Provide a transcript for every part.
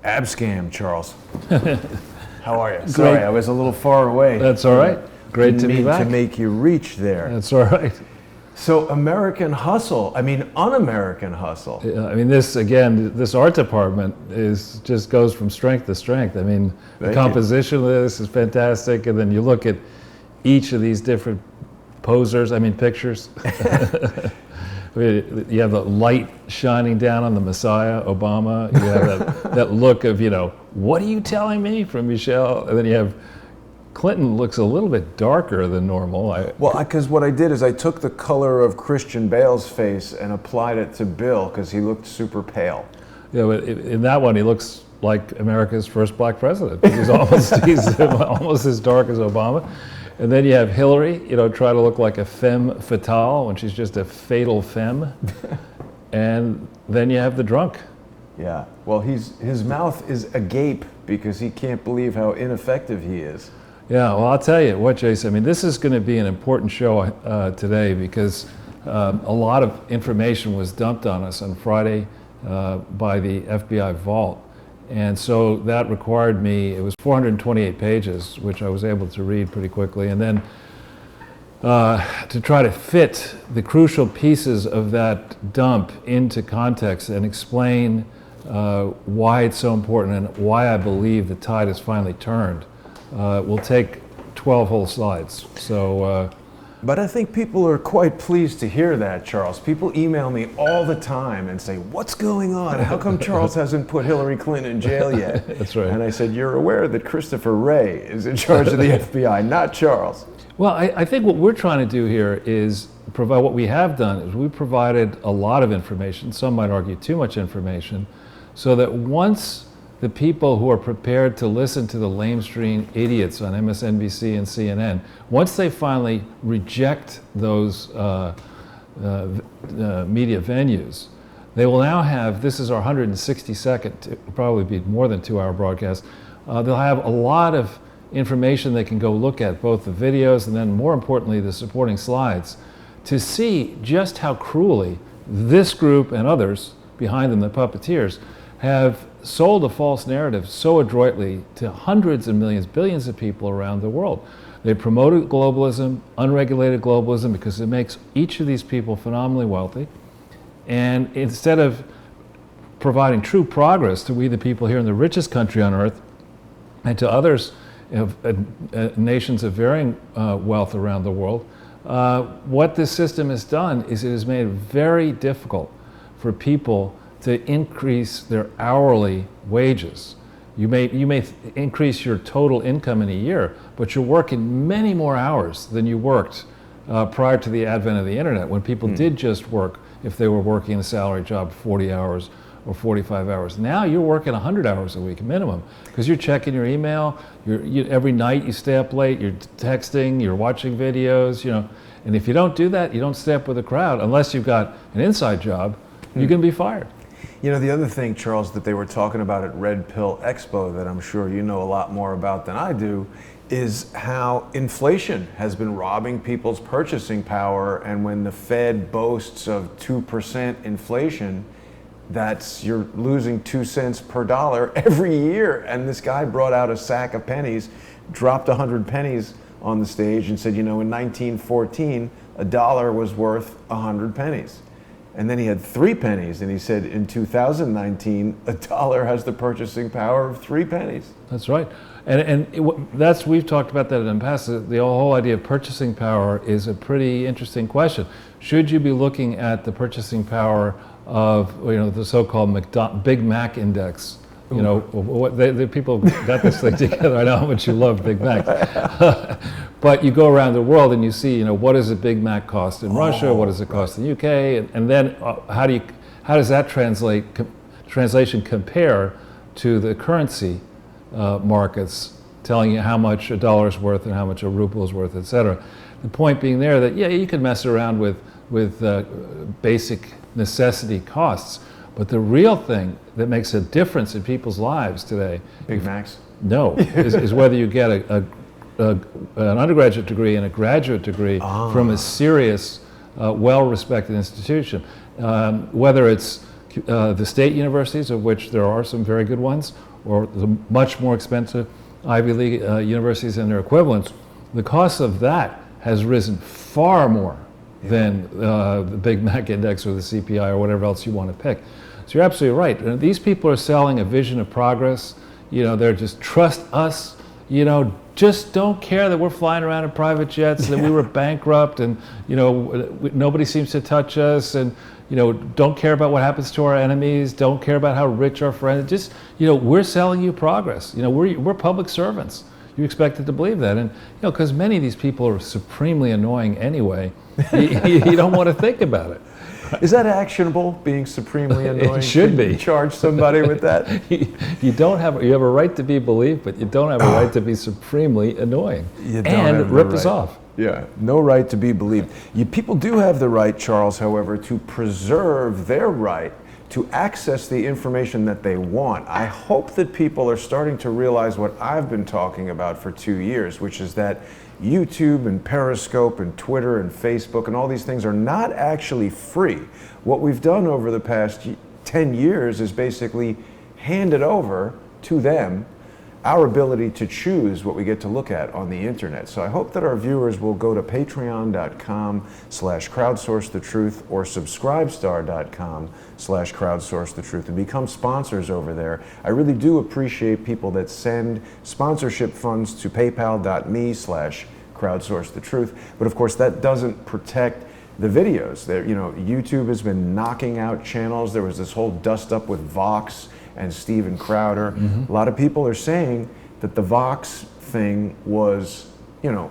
Abscam, Charles. How are you? Sorry, I was a little far away. That's all right. Great to be back. To make you reach there. That's all right. So American Hustle, un-American Hustle. I mean, this art department just goes from strength to strength. I mean, the composition of this is fantastic, and then you look at each of these different pictures. You have the light shining down on the Messiah, Obama. You have that look of, what are you telling me, from Michelle? And then you have Clinton looks a little bit darker than normal. Because what I did is I took the color of Christian Bale's face and applied it to Bill because he looked super pale. Yeah, but in that one, he looks like America's first black president. He's almost as dark as Obama. And then you have Hillary, try to look like a femme fatale when she's just a fatal femme. And then you have the drunk. Yeah, well, his mouth is agape because he can't believe how ineffective he is. Yeah, well, I'll tell you what, Jason, this is going to be an important show today because a lot of information was dumped on us on Friday by the FBI vault. And so that required me, it was 428 pages, which I was able to read pretty quickly. And then to try to fit the crucial pieces of that dump into context and explain why it's so important and why I believe the tide has finally turned will take 12 whole slides. So. But I think people are quite pleased to hear that, Charles. People email me all the time and say, what's going on? How come Charles hasn't put Hillary Clinton in jail yet? That's right. And I said, you're aware that Christopher Wray is in charge of the FBI, not Charles. Well, I think what we're trying to do here is provide, what we have done is we provided a lot of information, some might argue too much information, so that once the people who are prepared to listen to the lamestream idiots on MSNBC and CNN, once they finally reject those media venues, they will now have, this is our 160-second, probably be more than 2-hour broadcast, they'll have a lot of information they can go look at, both the videos and then more importantly the supporting slides, to see just how cruelly this group and others behind them, the puppeteers, have sold a false narrative so adroitly to hundreds of millions, billions of people around the world. They promoted globalism, unregulated globalism, because it makes each of these people phenomenally wealthy. And instead of providing true progress to we the people here in the richest country on earth and to others, nations of varying wealth around the world, what this system has done is it has made it very difficult for people to increase their hourly wages. You may increase your total income in a year, but you're working many more hours than you worked prior to the advent of the internet, when people did just work, if they were working a salary job, 40 hours or 45 hours. Now you're working 100 hours a week minimum, because you're checking your email, every night you stay up late, you're texting, you're watching videos, and if you don't do that, you don't stay up with the crowd, unless you've got an inside job, you can be fired. The other thing, Charles, that they were talking about at Red Pill Expo that I'm sure you know a lot more about than I do is how inflation has been robbing people's purchasing power. And when the Fed boasts of 2% inflation, you're losing 2 cents per dollar every year. And this guy brought out a sack of pennies, dropped 100 pennies on the stage and said, in 1914, a dollar was worth 100 pennies. And then he had 3 pennies, and he said in 2019, a dollar has the purchasing power of 3 pennies. That's right. We've talked about that in the past. The whole idea of purchasing power is a pretty interesting question. Should you be looking at the purchasing power of the so-called Big Mac index? The people got this thing together. I know how much you love Big Mac. But you go around the world and you see, what does a Big Mac cost in Russia? What does it cost in the UK? And then how does that translation compare to the currency markets, telling you how much a dollar is worth and how much a ruble is worth, et cetera? The point being there that, you can mess around with basic necessity costs, But the real thing that makes a difference in people's lives today, Big Macs? no, is whether you get an undergraduate degree and a graduate degree from a serious, well-respected institution. Whether it's the state universities, of which there are some very good ones, or the much more expensive Ivy League universities and their equivalents, the cost of that has risen far more than the Big Mac Index or the CPI or whatever else you want to pick. So you're absolutely right. And these people are selling a vision of progress. They're just trust us. Just don't care that we're flying around in private jets, that we were bankrupt, and nobody seems to touch us, and don't care about what happens to our enemies, don't care about how rich our friends. Just we're selling you progress. We're public servants. You expected to believe that, and because many of these people are supremely annoying anyway, you don't want to think about it. Is that actionable, being supremely annoying? It should be. You charge somebody with that? You have a right to be believed, but you don't have a right to be supremely annoying You don't and have the rip us right. off. Yeah, no right to be believed. People do have the right, Charles, however, to preserve their right to access the information that they want. I hope that people are starting to realize what I've been talking about for 2 years, which is that YouTube and Periscope and Twitter and Facebook and all these things are not actually free. What we've done over the past 10 years is basically handed over to them our ability to choose what we get to look at on the internet. So I hope that our viewers will go to patreon.com/crowdsourcethetruth or subscribestar.com/crowdsourcethetruth and become sponsors over there. I really do appreciate people that send sponsorship funds to paypal.me/crowdsourcethetruth. But of course, that doesn't protect the videos. YouTube has been knocking out channels. There was this whole dust up with Vox and Steven Crowder. A lot of people are saying that the Vox thing was,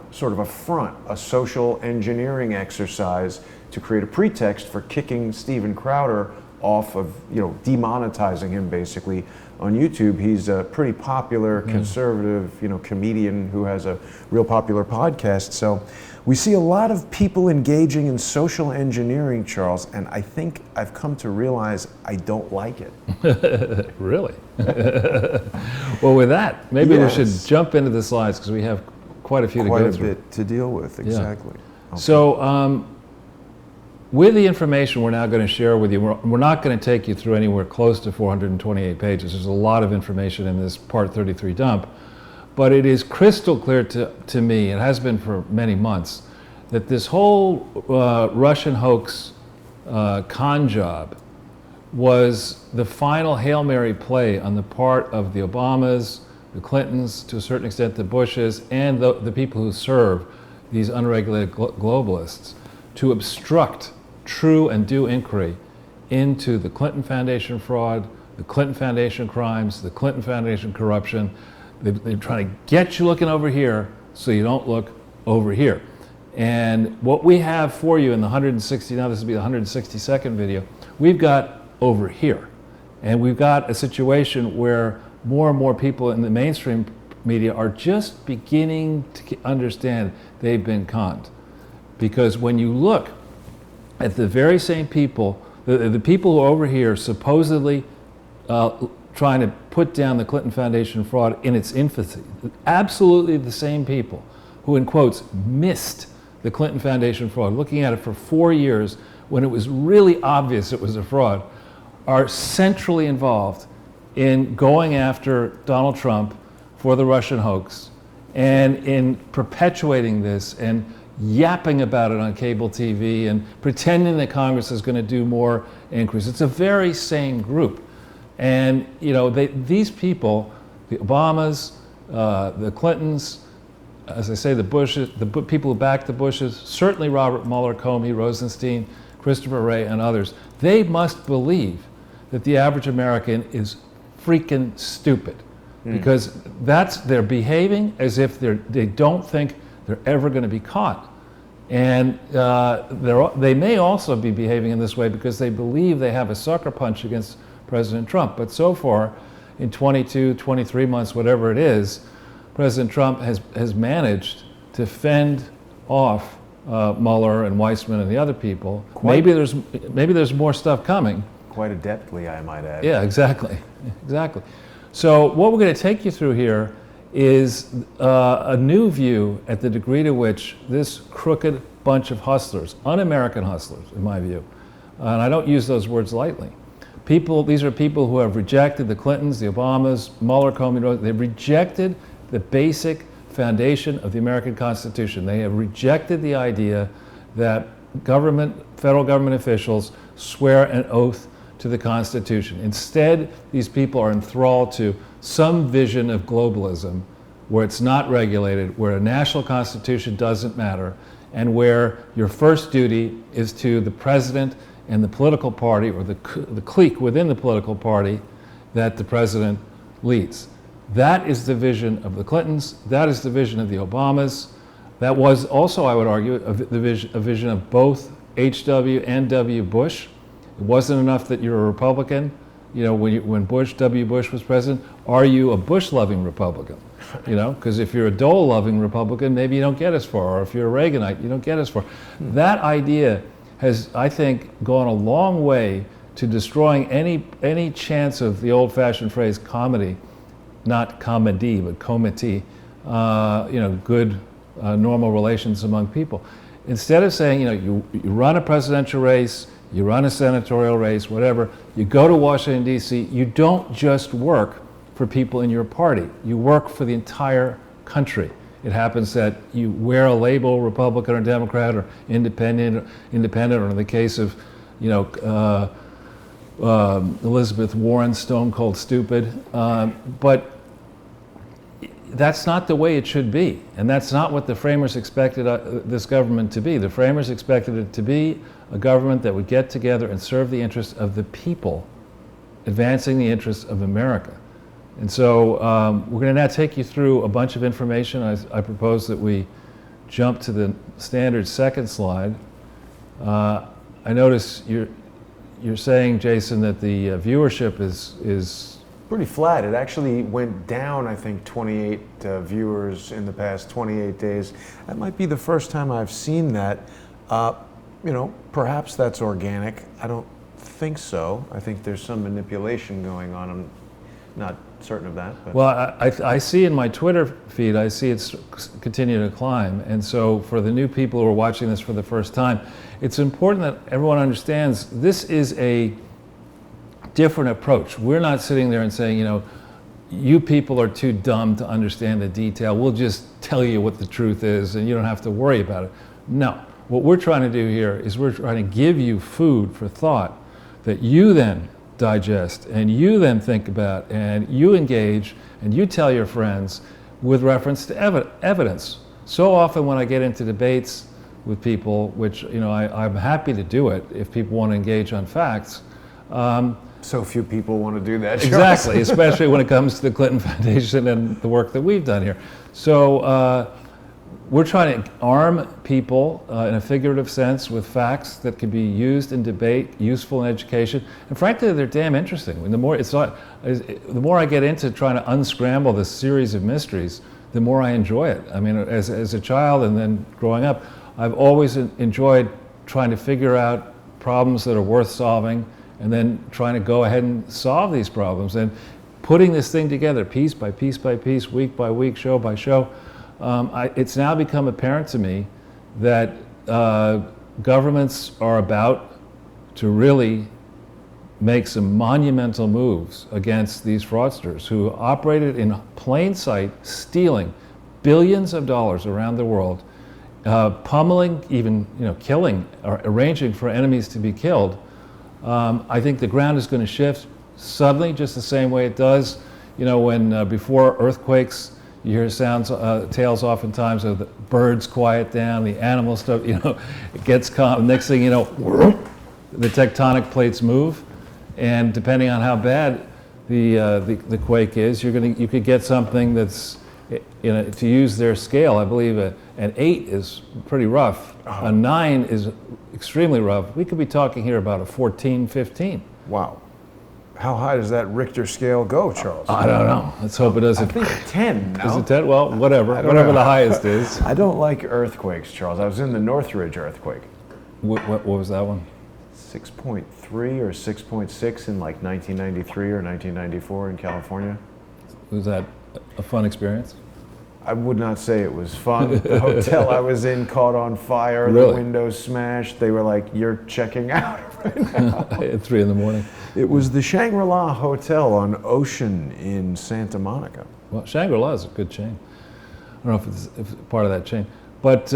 sort of a front, a social engineering exercise to create a pretext for kicking Steven Crowder off of, demonetizing him basically on YouTube. He's a pretty popular conservative, comedian who has a real popular podcast. So we see a lot of people engaging in social engineering, Charles, and I think I've come to realize I don't like it. Really? Well, with that, maybe Yes. we should jump into the slides because we have quite a few to go through. Quite a bit to deal with, exactly. Okay. So, with the information we're now going to share with you, we're not going to take you through anywhere close to 428 pages. There's a lot of information in this Part 33 dump. But it is crystal clear to me, it has been for many months, that this whole Russian hoax con job was the final Hail Mary play on the part of the Obamas, the Clintons, to a certain extent the Bushes, and the people who serve these unregulated globalists to obstruct true and due inquiry into the Clinton Foundation fraud, the Clinton Foundation crimes, the Clinton Foundation corruption. They're trying to get you looking over here so you don't look over here. And what we have for you in the 160, now this will be the 162nd video, we've got over here. And we've got a situation where more and more people in the mainstream media are just beginning to understand they've been conned. Because when you look at the very same people, the people who are over here supposedly trying to put down the Clinton Foundation fraud in its infancy, absolutely the same people who, in quotes, missed the Clinton Foundation fraud, looking at it for 4 years when it was really obvious it was a fraud, are centrally involved in going after Donald Trump for the Russian hoax and in perpetuating this and yapping about it on cable TV and pretending that Congress is going to do more inquiries. It's a very same group. And these people, the Obamas, the Clintons, as I say, the Bushes, the people who backed the Bushes, certainly Robert Mueller, Comey, Rosenstein, Christopher Wray, and others, they must believe that the average American is freaking stupid, because they're behaving as if they don't think they're ever going to be caught. And they may also be behaving in this way because they believe they have a sucker punch against President Trump. But so far, in 22, 23 months, whatever it is, President Trump has managed to fend off Mueller and Weissman and the other people. Maybe there's more stuff coming, quite adeptly, I might add. Yeah, exactly. Exactly. So what we're going to take you through here is a new view at the degree to which this crooked bunch of hustlers, un-American hustlers in my view, and I don't use those words lightly. These are people who have rejected the Clintons, the Obamas, Mueller, Comey. They've rejected the basic foundation of the American Constitution. They have rejected the idea that federal government officials swear an oath to the Constitution. Instead, these people are enthralled to some vision of globalism where it's not regulated, where a national constitution doesn't matter, and where your first duty is to the president and the political party, or the clique within the political party that the president leads. That is the vision of the Clintons. That is the vision of the Obamas. That was also, I would argue, a vision of both H.W. and W. Bush. It wasn't enough that you're a Republican. You know, when W. Bush was president, are you a Bush-loving Republican? You know, because if you're a Dole-loving Republican, maybe you don't get as far. Or if you're a Reaganite, you don't get as far. That idea has, I think, gone a long way to destroying any chance of the old-fashioned phrase comedy, not comedy, but comity, good, normal relations among people. Instead of saying, you run a presidential race, you run a senatorial race, whatever, you go to Washington, D.C., you don't just work for people in your party. You work for the entire country. It happens that you wear a label, Republican or Democrat or independent, or in the case of, Elizabeth Warren, stone cold stupid. But that's not the way it should be. And that's not what the framers expected this government to be. The framers expected it to be a government that would get together and serve the interests of the people, advancing the interests of America. And so we're going to now take you through a bunch of information. I propose that we jump to the standard second slide. I notice you're saying, Jason, that the viewership is pretty flat. It actually went down, I think, 28 viewers in the past 28 days. That might be the first time I've seen that. Perhaps that's organic. I don't think so. I think there's some manipulation going on. I'm not certain of that. But. Well, I see in my Twitter feed, I see it's continuing to climb. And so for the new people who are watching this for the first time, it's important that everyone understands this is a different approach. We're not sitting there and saying, you people are too dumb to understand the detail. We'll just tell you what the truth is and you don't have to worry about it. No. What we're trying to do here is we're trying to give you food for thought that you then digest and you then think about and you engage and you tell your friends with reference to evidence. So often when I get into debates with people, which I'm happy to do it if people want to engage on facts. So few people want to do that. Exactly, especially when it comes to the Clinton Foundation and the work that we've done here. So we're trying to arm people in a figurative sense with facts that can be used in debate, useful in education, and frankly, they're damn interesting. The more I get into trying to unscramble this series of mysteries, the more I enjoy it. I mean, as a child and then growing up, I've always enjoyed trying to figure out problems that are worth solving, and then trying to go ahead and solve these problems and putting this thing together piece by piece by piece, week by week, show by show. It's now become apparent to me that governments are about to really make some monumental moves against these fraudsters who operated in plain sight, stealing billions of dollars around the world, pummeling, even killing, or arranging for enemies to be killed. I think the ground is going to shift suddenly, just the same way it does, when before earthquakes, you hear tales oftentimes of the birds quiet down, the animal stuff, it gets calm. Next thing you know, the tectonic plates move, and depending on how bad the quake is, you could get something that's, to use their scale, I believe an 8 is pretty rough. Uh-huh. A 9 is extremely rough. We could be talking here about a 14, 15. Wow. How high does that Richter scale go, Charles? I don't know. Let's hope it doesn't. I think 10. No? Is it 10? Well, whatever the highest is. I don't like earthquakes, Charles. I was in the Northridge earthquake. What was that one? 6.3 or 6.6 in like 1993 or 1994 in California. Was that a fun experience? I would not say it was fun. The hotel I was in caught on fire, Really? The windows smashed. They were like, "You're checking out right now." At 3 in the morning. It was the Shangri-La Hotel on Ocean in Santa Monica. Well, Shangri-La is a good chain. I don't know if it's part of that chain. But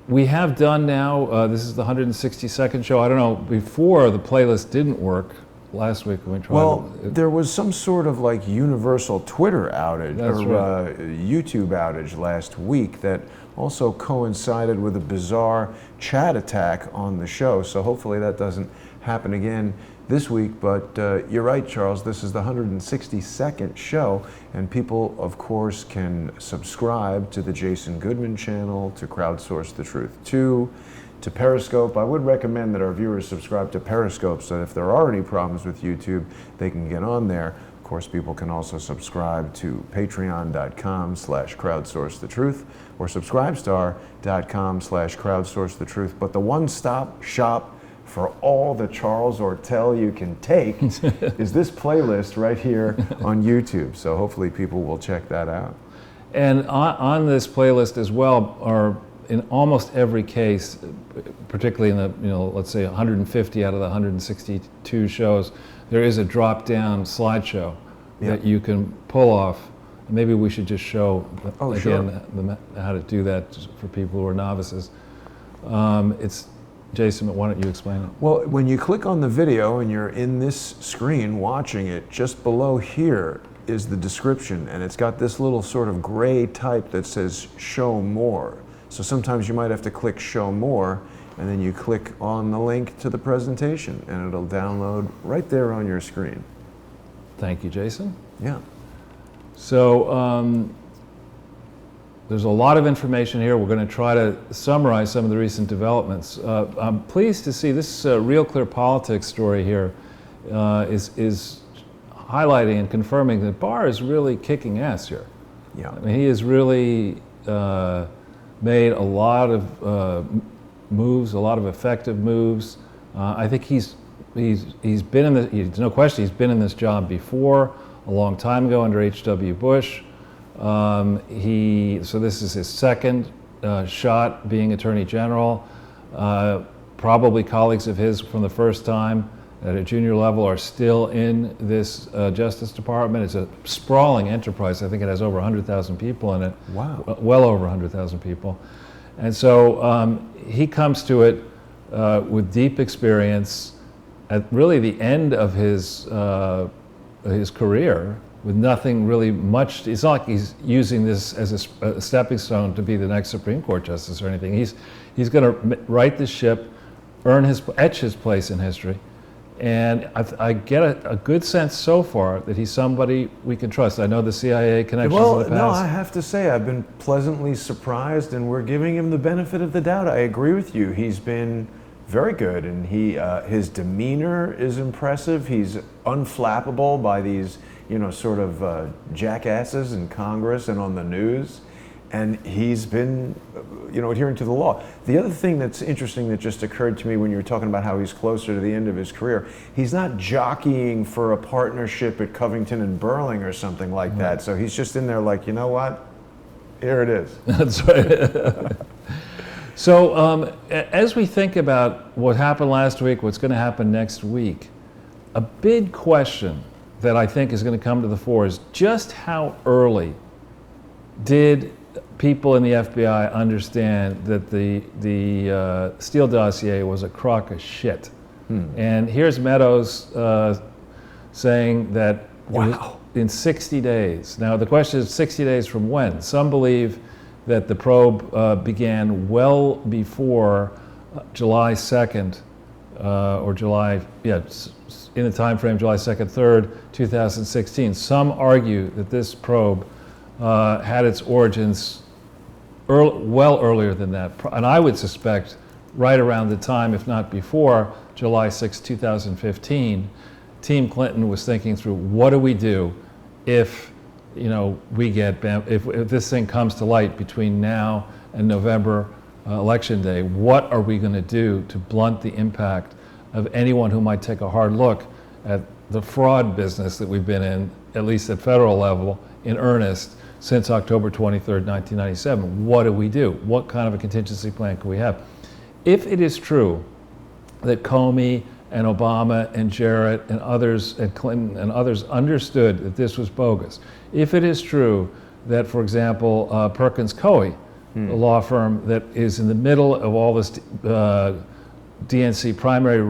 we have done now, this is the 162nd show. I don't know, before the playlist didn't work last week when we tried. Well, there was some sort of like universal Twitter outage That's or YouTube outage last week that also coincided with a bizarre chat attack on the show. So hopefully that doesn't happen again this week. But you're right, Charles, this is the 162nd show, and people, of course, can subscribe to the Jason Goodman channel, to Crowdsource the Truth 2, to Periscope. I would recommend that our viewers subscribe to Periscope so that if there are any problems with YouTube, they can get on there. Of course, people can also subscribe to patreon.com/crowdsourcethetruth or subscribestar.com/crowdsourcethetruth. But the one-stop shop for all the Charles Ortel you can take is this playlist right here on YouTube. So hopefully people will check that out. And on this playlist as well are, in almost every case, particularly in the, let's say 150 out of the 162 shows, there is a drop-down slideshow that you can pull off. Maybe we should just show how to do that for people who are novices. Jason, why don't you explain it? Well, when you click on the video and you're in this screen watching it, just below here is the description, and it's got this little sort of gray type that says show more. So sometimes you might have to click show more, and then you click on the link to the presentation, and it'll download right there on your screen. Thank you, Jason. Yeah. So there's a lot of information here. We're going to try to summarize some of the recent developments. I'm pleased to see this Real Clear Politics story here is highlighting and confirming that Barr is really kicking ass here. Yeah. I mean, he has really made a lot of moves, a lot of effective moves. I think he's been in the, there's no question he's been in this job before, a long time ago under H.W. Bush. So this is his second shot being Attorney General. Probably colleagues of his from the first time at a junior level are still in this Justice Department. It's a sprawling enterprise. I think it has over 100,000 people in it. Wow. Well over 100,000 people. And so he comes to it with deep experience at really the end of his career, with nothing really much. It's not like he's using this as a stepping stone to be the next Supreme Court justice or anything. He's going to right the ship, etch his place in history, and I get a good sense so far that he's somebody we can trust. I know the CIA connections in the past. No, I have to say I've been pleasantly surprised, and we're giving him the benefit of the doubt. I agree with you. He's been very good, and his demeanor is impressive. He's unflappable by these sort of jackasses in Congress and on the news, and he's been, adhering to the law. The other thing that's interesting that just occurred to me when you were talking about how he's closer to the end of his career, he's not jockeying for a partnership at Covington and Burling or something like that. So he's just in there like, you know what? Here it is. That's right. So as we think about what happened last week, what's going to happen next week, a big question that I think is going to come to the fore is just how early did people in the FBI understand that the Steele dossier was a crock of shit? And here's Meadows saying that in 60 days. Now the question is 60 days from when? Some believe that the probe began well before July 2nd or July, in the time frame July 2nd, 3rd, 2016. Some argue that this probe had its origins well earlier than that. And I would suspect right around the time, if not before, July 6, 2015, Team Clinton was thinking through, what do we do if we get if this thing comes to light between now and November election day? What are we going to do to blunt the impact of anyone who might take a hard look at the fraud business that we've been in, at least at federal level, in earnest since October 23rd, 1997. What do we do? What kind of a contingency plan can we have? If it is true that Comey and Obama and Jarrett and others and Clinton and others understood that this was bogus, if it is true that, for example, Perkins Coie, a law firm that is in the middle of all this DNC primary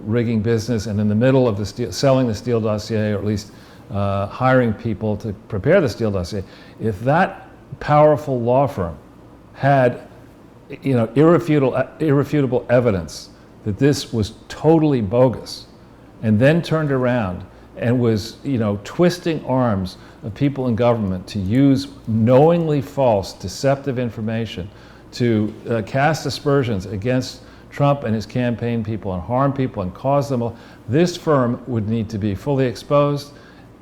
rigging business and in the middle of the selling the Steele dossier, or at least hiring people to prepare the Steele dossier, if that powerful law firm had, irrefutable evidence that this was totally bogus, and then turned around and was, twisting arms of people in government to use knowingly false, deceptive information to cast aspersions against Trump and his campaign people and harm people and cause them, this firm would need to be fully exposed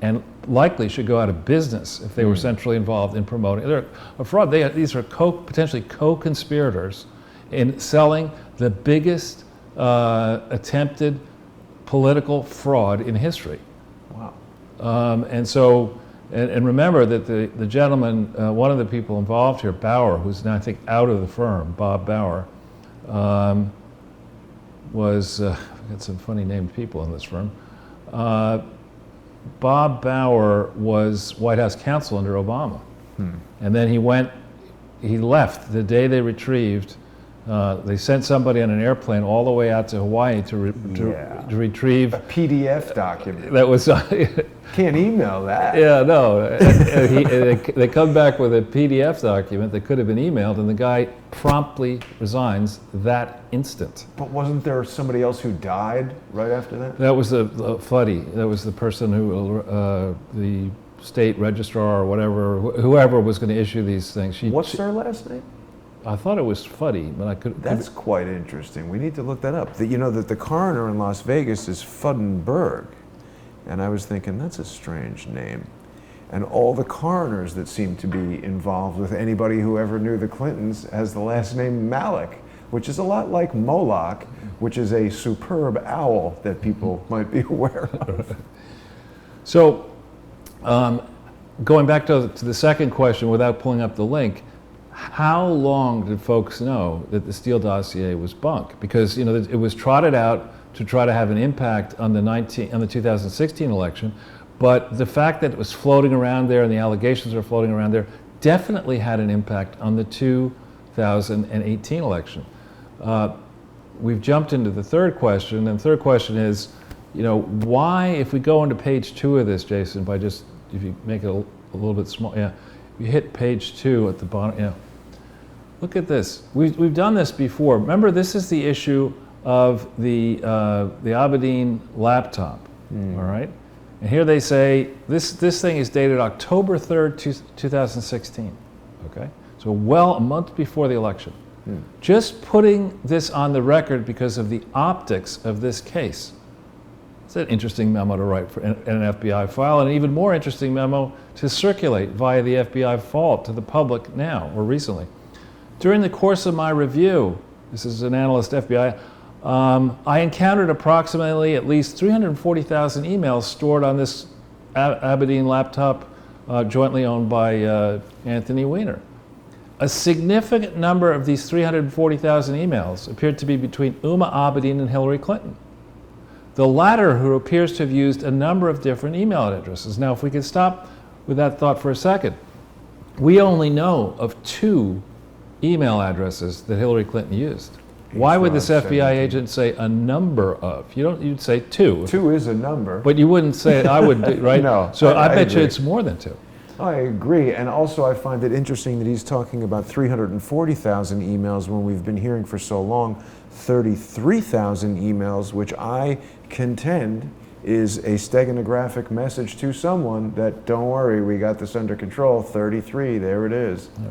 and likely should go out of business if they were centrally involved in promoting. They're a fraud. These are potentially co-conspirators in selling the biggest attempted political fraud in history. Wow. And remember that the gentleman, one of the people involved here, Bauer, who's now I think out of the firm, Bob Bauer, was, we got some funny named people in this firm. Bob Bauer was White House counsel under Obama. And then he left the day they retrieved, they sent somebody on an airplane all the way out to Hawaii to retrieve a PDF document. That was Can't email that. Yeah, no. They come back with a PDF document that could have been emailed, and the guy promptly resigns that instant. But wasn't there somebody else who died right after that? That was the Fuddy. That was the person who, the state registrar or whatever, whoever was going to issue these things. What's her last name? I thought it was Fuddy, but I could. That's quite interesting. We need to look that up. That the coroner in Las Vegas is Fuddenberg. And I was thinking, that's a strange name. And all the coroners that seem to be involved with anybody who ever knew the Clintons has the last name Malik, which is a lot like Moloch, which is a superb owl that people might be aware of. So, going back to the second question without pulling up the link, how long did folks know that the Steele dossier was bunk? Because it was trotted out to try to have an impact on the 2016 election, but the fact that it was floating around there and the allegations were floating around there definitely had an impact on the 2018 election. We've jumped into the third question, and the third question is, why, if we go into page 2 of this, Jason, if you make it a little bit small, you hit page 2 at the bottom, look at this. We've done this before. Remember, this is the issue of the Abedin laptop, all right? And here they say, this thing is dated October 3rd, 2016, okay? So a month before the election. Just putting this on the record because of the optics of this case. It's an interesting memo to write in an FBI file, and an even more interesting memo to circulate via the FBI vault to the public now, or recently. During the course of my review, this is an analyst FBI, I encountered approximately at least 340,000 emails stored on this Abedin laptop jointly owned by Anthony Weiner. A significant number of these 340,000 emails appeared to be between Huma Abedin and Hillary Clinton. The latter, who appears to have used a number of different email addresses. Now, if we could stop with that thought for a second, we only know of 2 email addresses that Hillary Clinton used. Why would this FBI agent say a number of? You'd say 2. 2 is a number. But you wouldn't say it, I would, right? No. So I bet agree. you it's more than 2. I agree. And also I find it interesting that he's talking about 340,000 emails when we've been hearing for so long 33,000 emails, which I contend is a steganographic message to someone that, don't worry, we got this under control. 33, there it is. Yeah.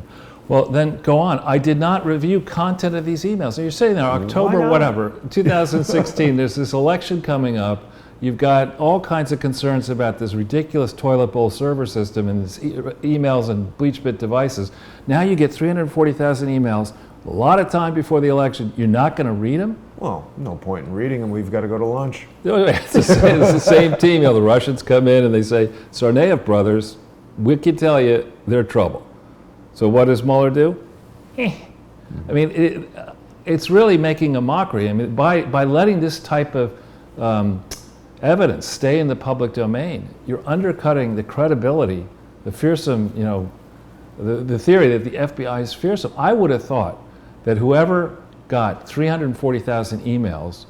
Well, then go on. I did not review content of these emails. So you're saying there, October, whatever, 2016, there's this election coming up. You've got all kinds of concerns about this ridiculous toilet bowl server system and this emails and BleachBit devices. Now you get 340,000 emails, a lot of time before the election. You're not going to read them? Well, no point in reading them. We've got to go to lunch. It's the same team. The Russians come in and they say, Tsarnaev brothers, we can tell you they're trouble. So what does Mueller do? I mean, it's really making a mockery. I mean, by letting this type of evidence stay in the public domain, you're undercutting the credibility, the fearsome, the theory that the FBI is fearsome. I would have thought that whoever got 340,000 emails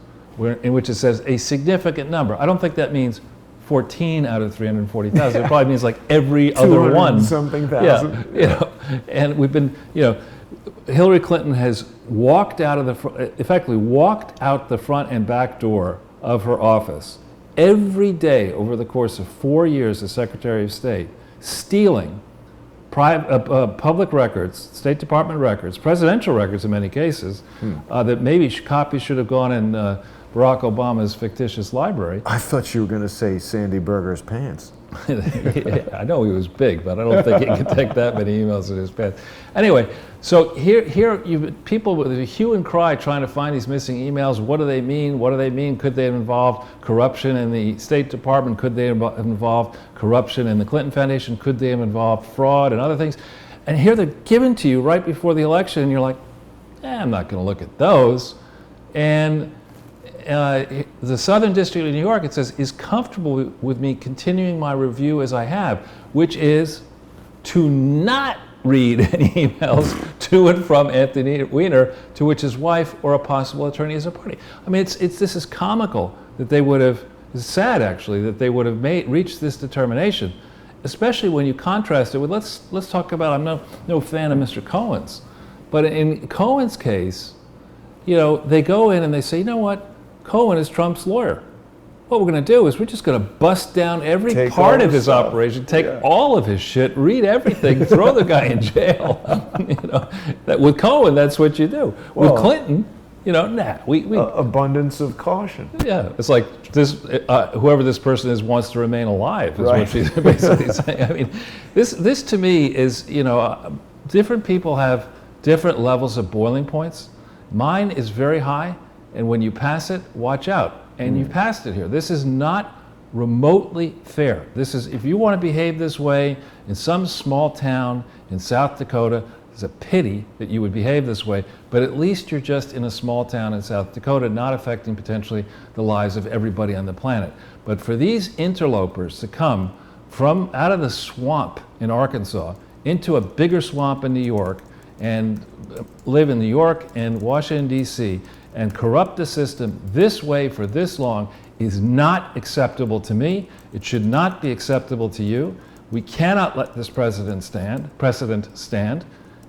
in which it says a significant number, I don't think that means 14 out of 340,000. It probably means like every other one. Something thousand. Yeah, and we've been, Hillary Clinton has effectively walked out the front and back door of her office every day over the course of 4 years as Secretary of State, stealing public records, State Department records, presidential records in many cases, that maybe copies should have gone in Barack Obama's fictitious library. I thought you were going to say Sandy Berger's pants. Yeah, I know he was big, but I don't think he could take that many emails in his pants. Anyway, so here you've people with a hue and cry trying to find these missing emails. What do they mean? What do they mean? Could they involve corruption in the State Department? Could they involve corruption in the Clinton Foundation? Could they involve fraud and other things? And here they're given to you right before the election, and you're like, I'm not going to look at those. And the Southern District of New York, it says, is comfortable with me continuing my review as I have, which is to not read any emails to and from Anthony Weiner, to which his wife or a possible attorney is a party. I mean, this is comical that they would have, it's sad actually, that they would have reached this determination, especially when you contrast it with, let's talk about, I'm no fan of Mr. Cohen's, but in Cohen's case, they go in and they say, you know what? Cohen is Trump's lawyer. What we're going to do is we're just going to bust down every part of his operation, take all of his shit, read everything, throw the guy in jail. With Cohen, that's what you do. With Clinton, we abundance of caution. Yeah, it's like this. Whoever this person is wants to remain alive. Is what she's basically saying. I mean, this to me is different people have different levels of boiling points. Mine is very high. And when you pass it, watch out. And you've passed it here. This is not remotely fair. This is, if you want to behave this way in some small town in South Dakota, it's a pity that you would behave this way, but at least you're just in a small town in South Dakota, not affecting potentially the lives of everybody on the planet. But for these interlopers to come from out of the swamp in Arkansas into a bigger swamp in New York and live in New York and Washington, D.C., and corrupt the system this way for this long is not acceptable to me. It should not be acceptable to you. We cannot let this precedent stand.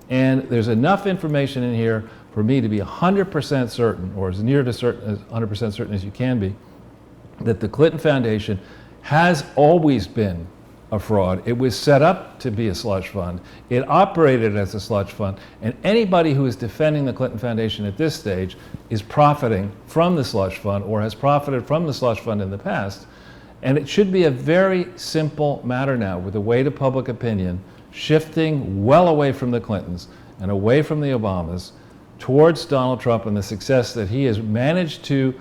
And there's enough information in here for me to be 100% certain, or as near to 100% certain as you can be, that the Clinton Foundation has always been a fraud. It was set up to be a slush fund. It operated as a slush fund, and anybody who is defending the Clinton Foundation at this stage is profiting from the slush fund or has profited from the slush fund in the past. And it should be a very simple matter now, with the weight of public opinion shifting well away from the Clintons and away from the Obamas towards Donald Trump and the success that he has managed to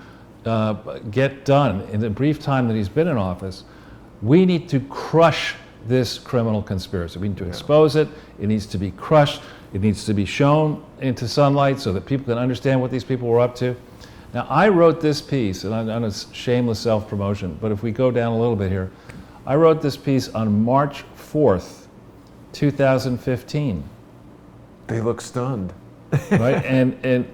get done in the brief time that he's been in office. We need to crush this criminal conspiracy. We need to expose it. It needs to be crushed. It needs to be shown into sunlight so that people can understand what these people were up to. Now, I wrote this piece, and I'm a shameless self-promotion, but if we go down a little bit here, I wrote this piece on March 4th, 2015. They look stunned. Right? And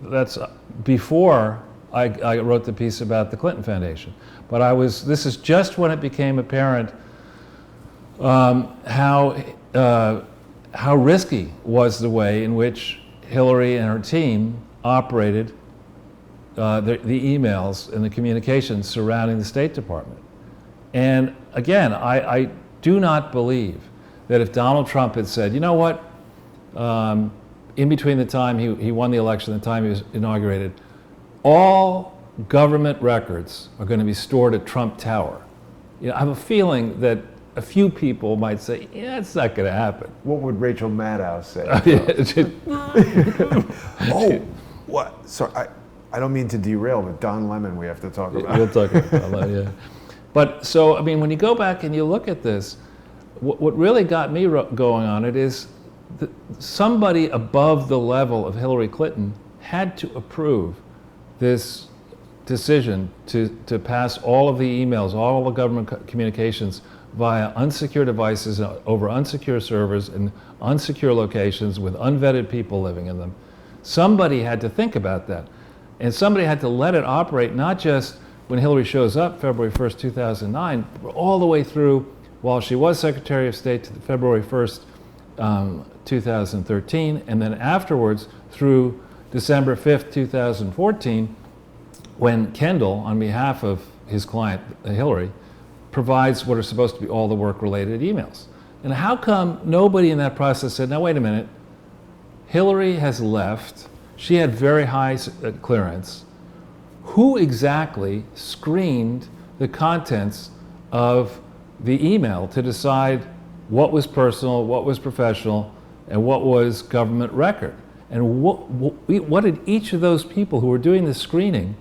that's before I wrote the piece about the Clinton Foundation. But this is just when it became apparent how risky was the way in which Hillary and her team operated the emails and the communications surrounding the State Department. And again, I do not believe that if Donald Trump had said, you know what, in between the time he won the election and the time he was inaugurated, all government records are going to be stored at Trump Tower. I have a feeling that a few people might say, yeah, it's not going to happen. What would Rachel Maddow say? Oh, what? Sorry, I don't mean to derail, but Don Lemon we have to talk about. We'll talk about that, yeah. But so, I mean, when you go back and you look at this, what really got me going on it is that somebody above the level of Hillary Clinton had to approve this decision to pass all of the emails, all the government communications via unsecure devices over unsecure servers in unsecure locations with unvetted people living in them. Somebody had to think about that. And somebody had to let it operate, not just when Hillary shows up February 1st, 2009, but all the way through while she was Secretary of State to February 1st, 2013, and then afterwards through December 5th, 2014, when Kendall, on behalf of his client, Hillary, provides what are supposed to be all the work-related emails. And how come nobody in that process said, now wait a minute, Hillary has left, she had very high clearance, who exactly screened the contents of the email to decide what was personal, what was professional, and what was government record? And what did each of those people who were doing the screening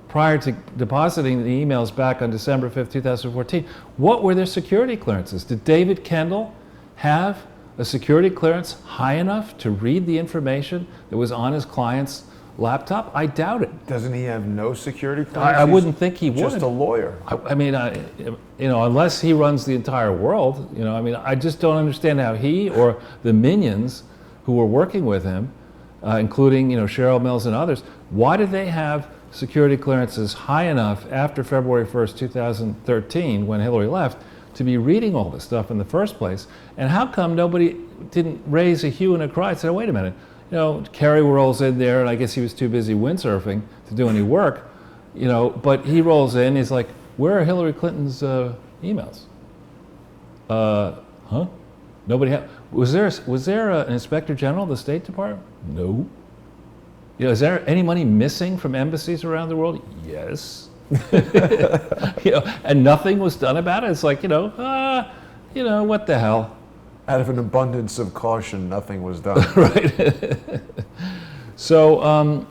prior to depositing the emails back on December 5th, 2014, what were their security clearances? Did David Kendall have a security clearance high enough to read the information that was on his client's laptop? I doubt it. Doesn't he have no security clearance? I wouldn't think he would. Just a lawyer. I mean, unless he runs the entire world, I just don't understand how he or the minions who were working with him, including, Cheryl Mills and others, why did they have security clearances high enough after February 1st, 2013, when Hillary left, to be reading all this stuff in the first place? And how come nobody didn't raise a hue and a cry and say, wait a minute, Kerry rolls in there, and I guess he was too busy windsurfing to do any work, but he rolls in, he's like, where are Hillary Clinton's emails? Nobody had. Was there an Inspector General of the State Department? No. Is there any money missing from embassies around the world? Yes. And nothing was done about it. It's like, what the hell? Out of an abundance of caution, nothing was done. Right. So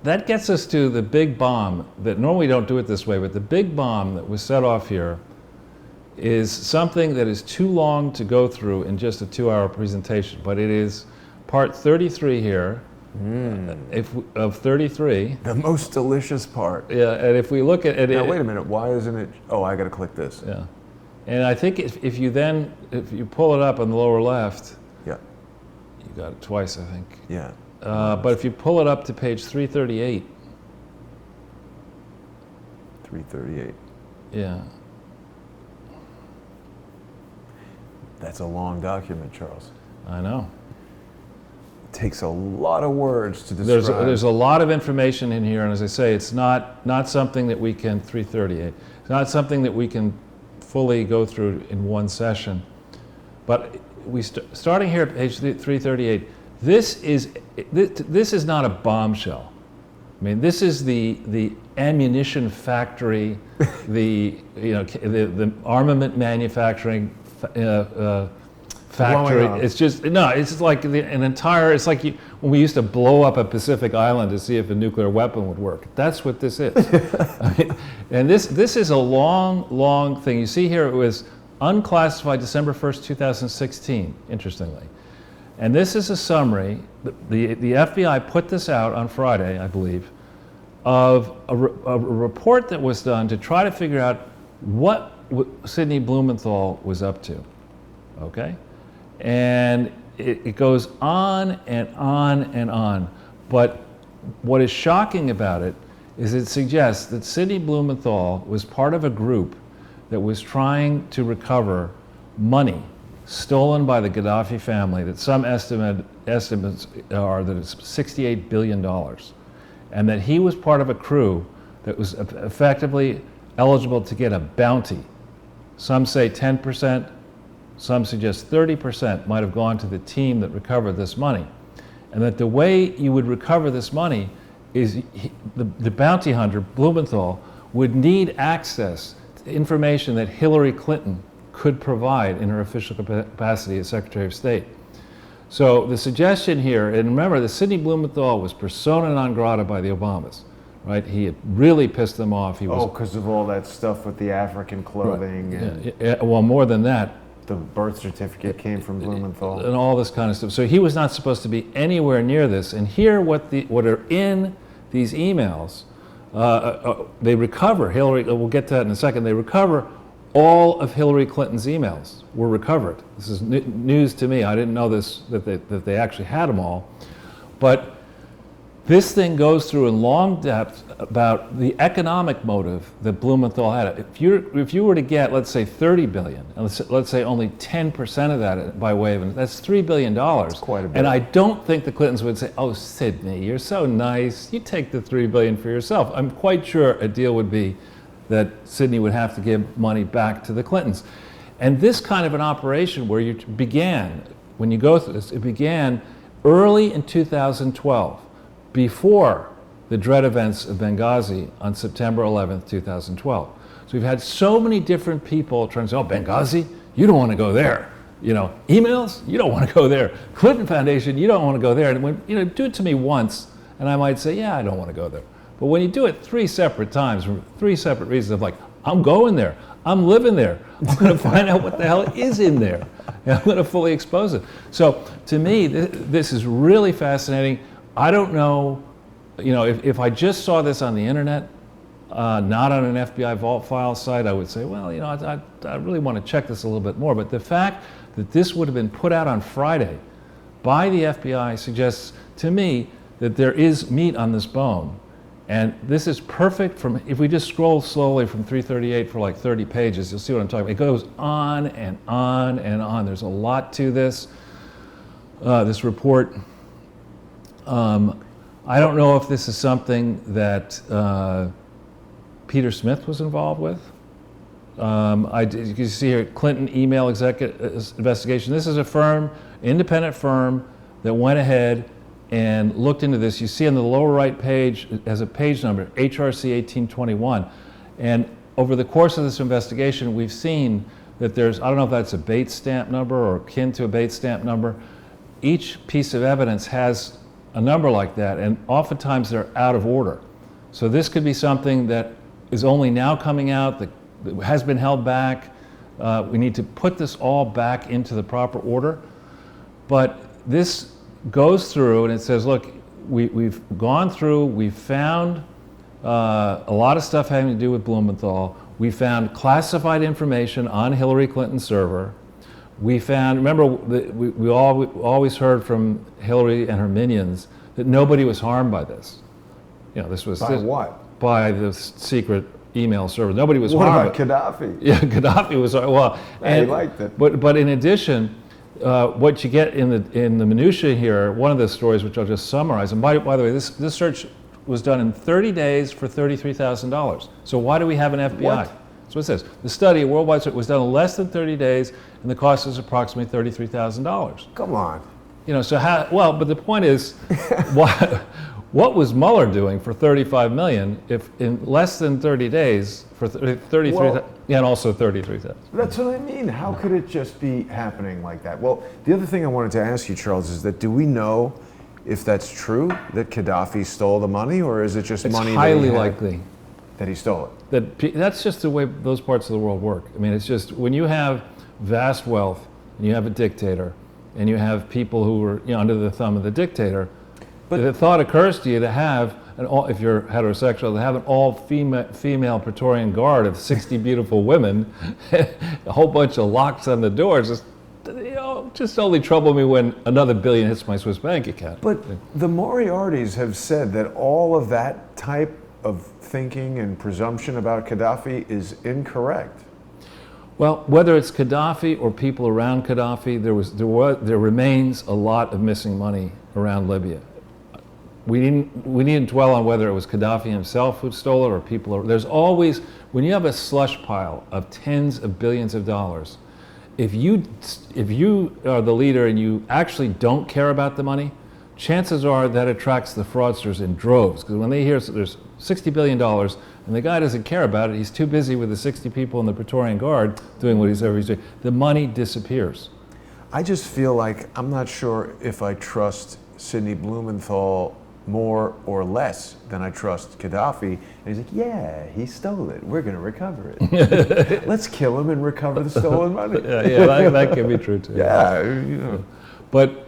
that gets us to the big bomb that normally we don't do it this way, but the big bomb that was set off here is something that is too long to go through in just a 2-hour presentation, but it is part 33 here. Of 33. The most delicious part. Yeah, and if we look at it... Now, wait a minute, why isn't it... Oh, I got to click this. Yeah. And I think if you pull it up on the lower left... Yeah. You got it twice, I think. Yeah. But if you pull it up to page 338... 338. Yeah. That's a long document, Charles. I know. Takes a lot of words to describe. There's a lot of information in here, and as I say, it's not something that we can 338. It's not something that we can fully go through in one session. But starting here at page 338, this is not a bombshell. I mean, this is the ammunition factory, the armament manufacturing factory. It's just it's like an entire. It's like when we used to blow up a Pacific island to see if a nuclear weapon would work. That's what this is. And this is a long thing. You see here, it was unclassified December 1st, 2016. Interestingly, and this is a summary. The FBI put this out on Friday, I believe, of a report that was done to try to figure out what Sidney Blumenthal was up to. Okay. And it goes on and on and on. But what is shocking about it is it suggests that Sidney Blumenthal was part of a group that was trying to recover money stolen by the Gaddafi family that some estimates are that it's $68 billion. And that he was part of a crew that was effectively eligible to get a bounty. Some say 10%. Some suggest 30% might have gone to the team that recovered this money. And that the way you would recover this money is the bounty hunter, Blumenthal, would need access to information that Hillary Clinton could provide in her official capacity as Secretary of State. So the suggestion here, and remember, the Sidney Blumenthal was persona non grata by the Obamas, right? He had really pissed them off. He was, because of all that stuff with the African clothing and well, more than that, the birth certificate came from Blumenthal. and all this kind of stuff. So he was not supposed to be anywhere near this. And here, what are in these emails, they recover Hillary. We'll get to that in a second. They recover all of Hillary Clinton's emails were recovered. This is news to me. I didn't know this, that they actually had them all. But this thing goes through in long depth about the economic motive that Blumenthal had. If you were to get, let's say, $30 billion, and let's say only 10% of that by way of, that's $3 billion. That's quite a bit. And I don't think the Clintons would say, "Oh, Sidney, you're so nice. You take the $3 billion for yourself." I'm quite sure a deal would be that Sidney would have to give money back to the Clintons. And this kind of an operation where you began, when you go through this, it began early in 2012, before the dread events of Benghazi on September 11th, 2012. So we've had so many different people trying to say, "Oh, Benghazi, you don't want to go there. You know, emails, you don't want to go there. Clinton Foundation, you don't want to go there." And when, do it to me once, and I might say, "Yeah, I don't want to go there." But when you do it 3 separate times, for 3 separate reasons of like, I'm going there, I'm living there, I'm going to find out what the hell is in there, and I'm going to fully expose it. So to me, this is really fascinating. I don't know, if I just saw this on the internet, not on an FBI vault file site, I would say, well, I really want to check this a little bit more. But the fact that this would have been put out on Friday by the FBI suggests to me that there is meat on this bone. And this is perfect if we just scroll slowly from 338 for like 30 pages, you'll see what I'm talking about. It goes on and on and on. There's a lot to this, this report. I don't know if this is something that Peter Smith was involved with. You can see here, Clinton email investigation. This is a firm, independent firm, that went ahead and looked into this. You see on the lower right page, it has a page number, HRC 1821. And over the course of this investigation, we've seen that there's, I don't know if that's a Bates stamp number or akin to a Bates stamp number. Each piece of evidence has a number like that, and oftentimes they're out of order. So this could be something that is only now coming out, that has been held back. We need to put this all back into the proper order. But this goes through and it says, look, we've gone through, we've found a lot of stuff having to do with Blumenthal. We found classified information on Hillary Clinton's server. We found, remember, we always heard from Hillary and her minions that nobody was harmed by this. This was... By what? By the secret email server. Nobody was What harmed. about Gaddafi? Yeah, Gaddafi was, well... He liked it. But in addition, what you get in the minutiae here, one of the stories which I'll just summarize, and by the way, this search was done in 30 days for $33,000. So why do we have an FBI? What? That's what it says. The study, a worldwide search, was done in less than 30 days, and the cost is approximately $33,000. Come on. So how, well, but the point is, what was Mueller doing for $35 million if in less than 30 days for 33, and also 33,000? That's what I mean. How could it just be happening like that? Well, the other thing I wanted to ask you, Charles, is that do we know if that's true, that Gaddafi stole the money, or is it just It's money highly that he had, likely that he stole it? that's just the way those parts of the world work. I mean, it's just when you have vast wealth and you have a dictator and you have people who are under the thumb of the dictator, but the thought occurs to you to have if you're heterosexual, to have an all-female Praetorian Guard of 60 beautiful women, a whole bunch of locks on the doors. Just only trouble me when another billion hits my Swiss bank account. But the Moriartys have said that all of that type of thinking and presumption about Gaddafi is incorrect. Well, whether it's Gaddafi or people around Gaddafi, there remains a lot of missing money around Libya. We needn't dwell on whether it was Gaddafi himself who stole it or people. There's always, when you have a slush pile of tens of billions of dollars, if you are the leader and you actually don't care about the money, chances are that attracts the fraudsters in droves. Because when they hear there's $60 billion and the guy doesn't care about it, he's too busy with the 60 people in the Praetorian Guard doing what he's doing, the money disappears. I just feel like I'm not sure if I trust Sidney Blumenthal more or less than I trust Gaddafi. And he's like, yeah, he stole it. We're going to recover it. Let's kill him and recover the stolen money. That could be true too. Yeah, you know. But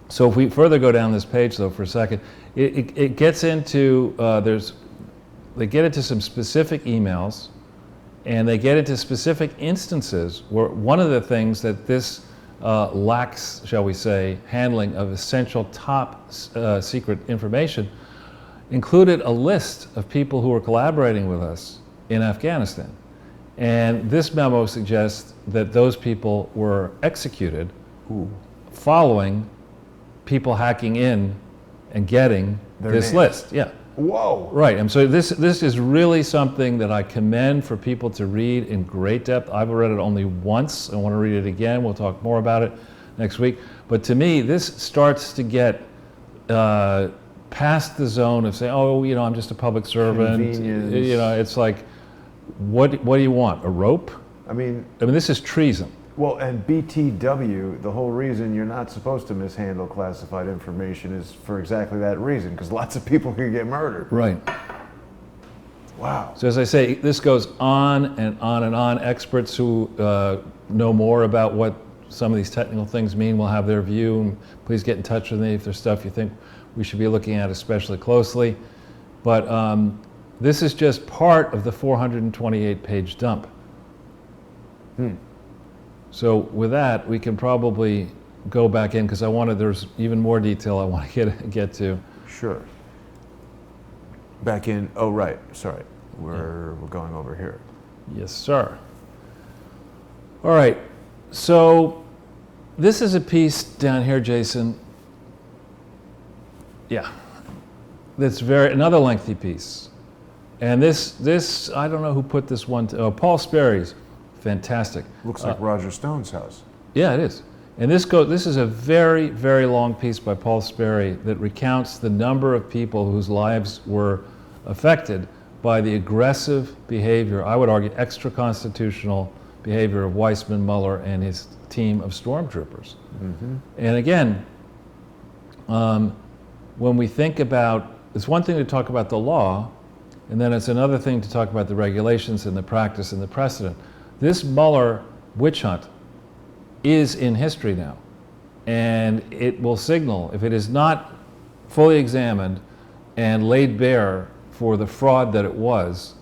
so if we further go down this page though for a second, it gets into they get into some specific emails, and they get into specific instances where one of the things that this lacks, shall we say, handling of essential top secret information included a list of people who were collaborating with us in Afghanistan. And this memo suggests that those people were executed following people hacking in and getting this names. list. Yeah. Whoa. Right, and so this is really something that I commend for people to read in great depth. I've read it only once. I want to read it again. We'll talk more about it next week. But to me, this starts to get past the zone of saying, oh, you know, I'm just a public servant. Convenience. You know, it's like, what do you want, a rope? I mean, this is treason. well, and BTW, the whole reason you're not supposed to mishandle classified information is for exactly that reason, because lots of people can get murdered. Right. Wow. So as I say, this goes on and on and on. Experts who know more about what some of these technical things mean will have their view. Please get in touch with me if there's stuff you think we should be looking at especially closely. But this is just part of the 428-page dump. So with that, we can probably go back in, because there's even more detail I want to get to. Sure. Back in, oh, right, sorry. We're going over here. Yes, sir. All right, so this is a piece down here, Jason. Yeah, that's another lengthy piece. And this I don't know who put this one, Paul Sperry's, fantastic. Looks like Roger Stone's house. Yeah, it is. And this is a very, very long piece by Paul Sperry that recounts the number of people whose lives were affected by the aggressive behavior, I would argue extra-constitutional behavior of Weissman, Mueller, and his team of stormtroopers. Mm-hmm. And again, when we think about, it's one thing to talk about the law, and then it's another thing to talk about the regulations and the practice and the precedent. This Mueller witch hunt is in history now, and it will signal, if it is not fully examined and laid bare for the fraud that it was,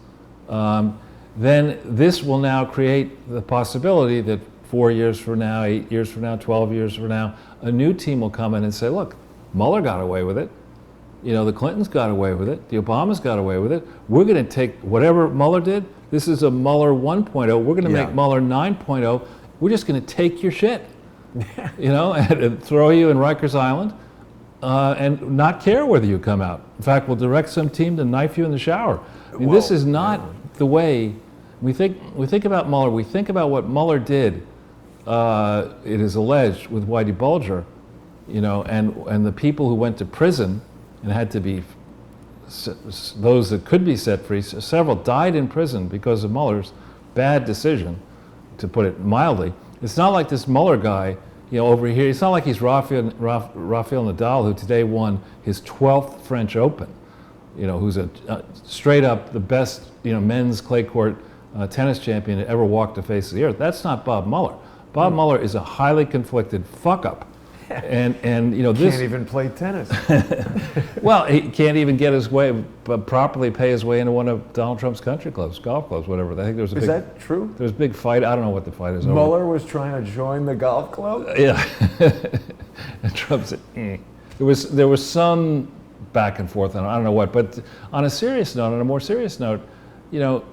then this will now create the possibility that 4 years from now, 8 years from now, 12 years from now, a new team will come in and say, look, Mueller got away with it. You know, the Clintons got away with it. The Obamas got away with it. We're going to take whatever Mueller did. This is a Mueller 1.0. We're going to make Mueller 9.0. We're just going to take your shit, you know, and throw you in Rikers Island and not care whether you come out. In fact, we'll direct some team to knife you in the shower. I mean, this is not the way we think about Mueller. We think about what Mueller did, it is alleged, with Whitey Bulger, you know, and the people who went to prison and had to be, those that could be set free, several died in prison because of Mueller's bad decision, to put it mildly. It's not like this Mueller guy, you know, over here, it's not like he's Rafael Nadal, who today won his 12th French Open, you know, who's a straight up the best, you know, men's clay court tennis champion that ever walked the face of the earth. That's not Bob Mueller. Bob Mueller is a highly conflicted fuck up. And you know, this can't even play tennis. Well, he can't even get his way, but properly pay his way into one of Donald Trump's country clubs, golf clubs, whatever. I think there was a Is that true? There was a big fight. I don't know what the fight is over. Mueller was trying to join the golf club? Yeah. And Trump said, There was some back and forth on I don't know what, but on a more serious note, you know,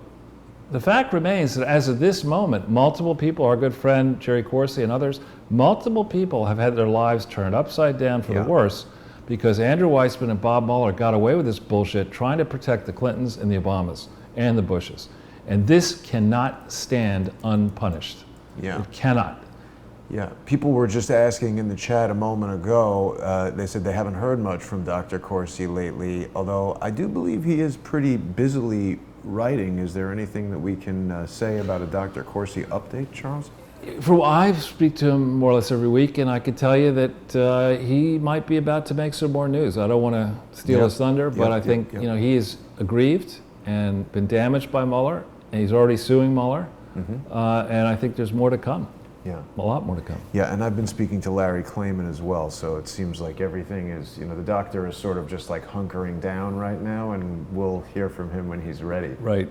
the fact remains that as of this moment, multiple people, our good friend Jerry Corsi and others, multiple people have had their lives turned upside down for the worse because Andrew Weissman and Bob Mueller got away with this bullshit trying to protect the Clintons and the Obamas and the Bushes. And this cannot stand unpunished. Yeah. It cannot. Yeah, people were just asking in the chat a moment ago, they said they haven't heard much from Dr. Corsi lately, although I do believe he is pretty busily writing. Is there anything that we can say about a Dr. Corsi update, Charles? I speak to him more or less every week, and I can tell you that he might be about to make some more news. I don't want to steal his thunder, but I think he is aggrieved and been damaged by Mueller, and he's already suing Mueller, and I think there's more to come. Yeah. A lot more to come. Yeah, and I've been speaking to Larry Klayman as well, so it seems like everything is, the doctor is sort of just like hunkering down right now, and we'll hear from him when he's ready. Right.